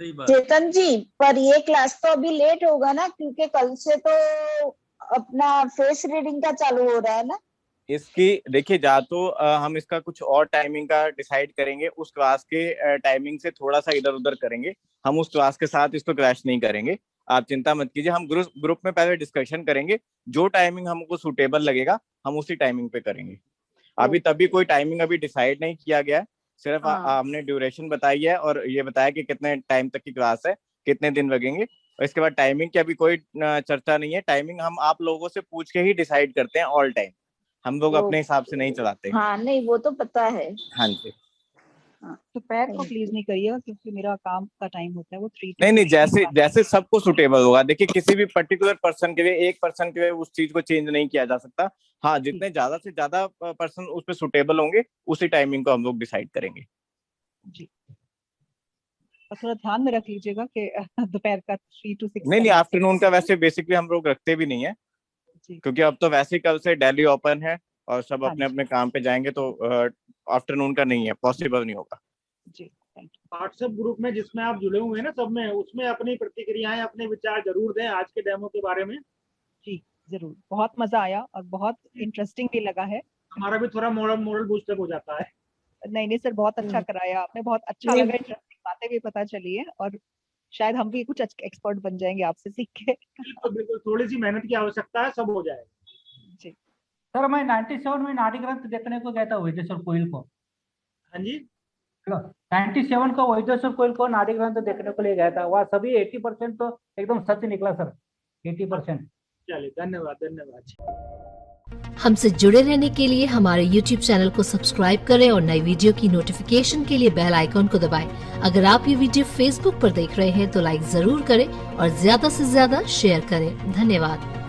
[SPEAKER 5] चेतन जी पर ये क्लास तो अभी लेट होगा ना, क्योंकि कल से तो अपना फेस रीडिंग का चालू हो रहा है ना।
[SPEAKER 6] इसकी देखिए जा तो हम इसका कुछ और टाइमिंग का डिसाइड करेंगे, उस क्लास के टाइमिंग से थोड़ा सा इधर उधर करेंगे, हम उस क्लास के साथ इसको क्रैश नहीं करेंगे, आप चिंता मत कीजिए। हम ग्रुप में पहले डिस्कशन करेंगे, जो टाइमिंग हमको सूटेबल लगेगा हम उसी टाइमिंग पे करेंगे। अभी तभी कोई टाइमिंग अभी डिसाइड नहीं किया गया है, सिर्फ हमने ड्यूरेशन बताई है और ये बताया कि कितने टाइम तक की क्लास है, कितने दिन लगेंगे, और इसके बाद टाइमिंग की अभी कोई चर्चा नहीं है। टाइमिंग हम आप लोगों से पूछ के ही डिसाइड करते हैं ऑल टाइम, हम लोग अपने हिसाब से नहीं चलाते।
[SPEAKER 5] हाँ नहीं वो तो पता है।
[SPEAKER 6] हाँ जी।
[SPEAKER 7] तो पैर को प्लीज नहीं करिएगा क्योंकि मेरा काम का टाइम होता है वो 3
[SPEAKER 6] नहीं जैसे सबको सुटेबल होगा। देखिए किसी भी पर्टिकुलर पर्सन के लिए, एक पर्सन के लिए उस चीज को चेंज नहीं किया जा सकता। हाँ जितने ज्यादा से ज्यादा पर्सन उस पर सुटेबल होंगे उसी टाइमिंग को हम लोग डिसाइड करेंगे।
[SPEAKER 7] जी। पर थोड़ा ध्यान में रख लीजिएगा कि दोपहर का 3 to 6।
[SPEAKER 6] नहीं, आफ्टरनून का वैसे बेसिकली हम लोग रखते भी नहीं है, क्योंकि अब तो वैसे कल से दिल्ली ओपन है और सब अपने अपने काम पे जाएंगे, तो आफ्टरनून का नहीं है, पॉसिबल नहीं होगा
[SPEAKER 7] जी।
[SPEAKER 1] व्हाट्सएप ग्रुप में जिसमें आप जुड़े हुए हैं ना, सब में, उसमें अपनी प्रतिक्रियाएं, अपने विचार जरूर दें आज के डेमो के बारे में।
[SPEAKER 7] जी जरूर, बहुत मजा आया और बहुत इंटरेस्टिंग भी लगा है।
[SPEAKER 1] हमारा भी थोड़ा मोरल बूस्टअप हो जाता है।
[SPEAKER 7] नहीं सर, बहुत अच्छा कराया आपने, बहुत अच्छा लगा, इंटरेस्टिंग बातें भी पता चली है और शायद हम भी कुछ एक्सपर्ट बन जाएंगे आपसे सीख के।
[SPEAKER 1] बिल्कुल, थोड़ी सी मेहनत की आवश्यकता है, सब हो जाएगा
[SPEAKER 7] जी।
[SPEAKER 15] सर मैं 97 में नाडी ग्रंथ देखने को गया था वैदेश्वर कोयल को।
[SPEAKER 1] हाँ जी,
[SPEAKER 15] 97 को वैदेश्वर कोयल को नाडी ग्रंथ देखने को ले गया था, वहाँ सभी 80% तो एकदम सच निकला सर, 80%।
[SPEAKER 1] चलिए, धन्यवाद।
[SPEAKER 12] हमसे जुड़े रहने के लिए हमारे YouTube चैनल को सब्सक्राइब करें और नई वीडियो की नोटिफिकेशन के लिए बेल आइकॉन को दबाएं। अगर आप ये वीडियो Facebook पर देख रहे हैं तो लाइक जरूर करें और ज्यादा से ज्यादा शेयर करें। धन्यवाद।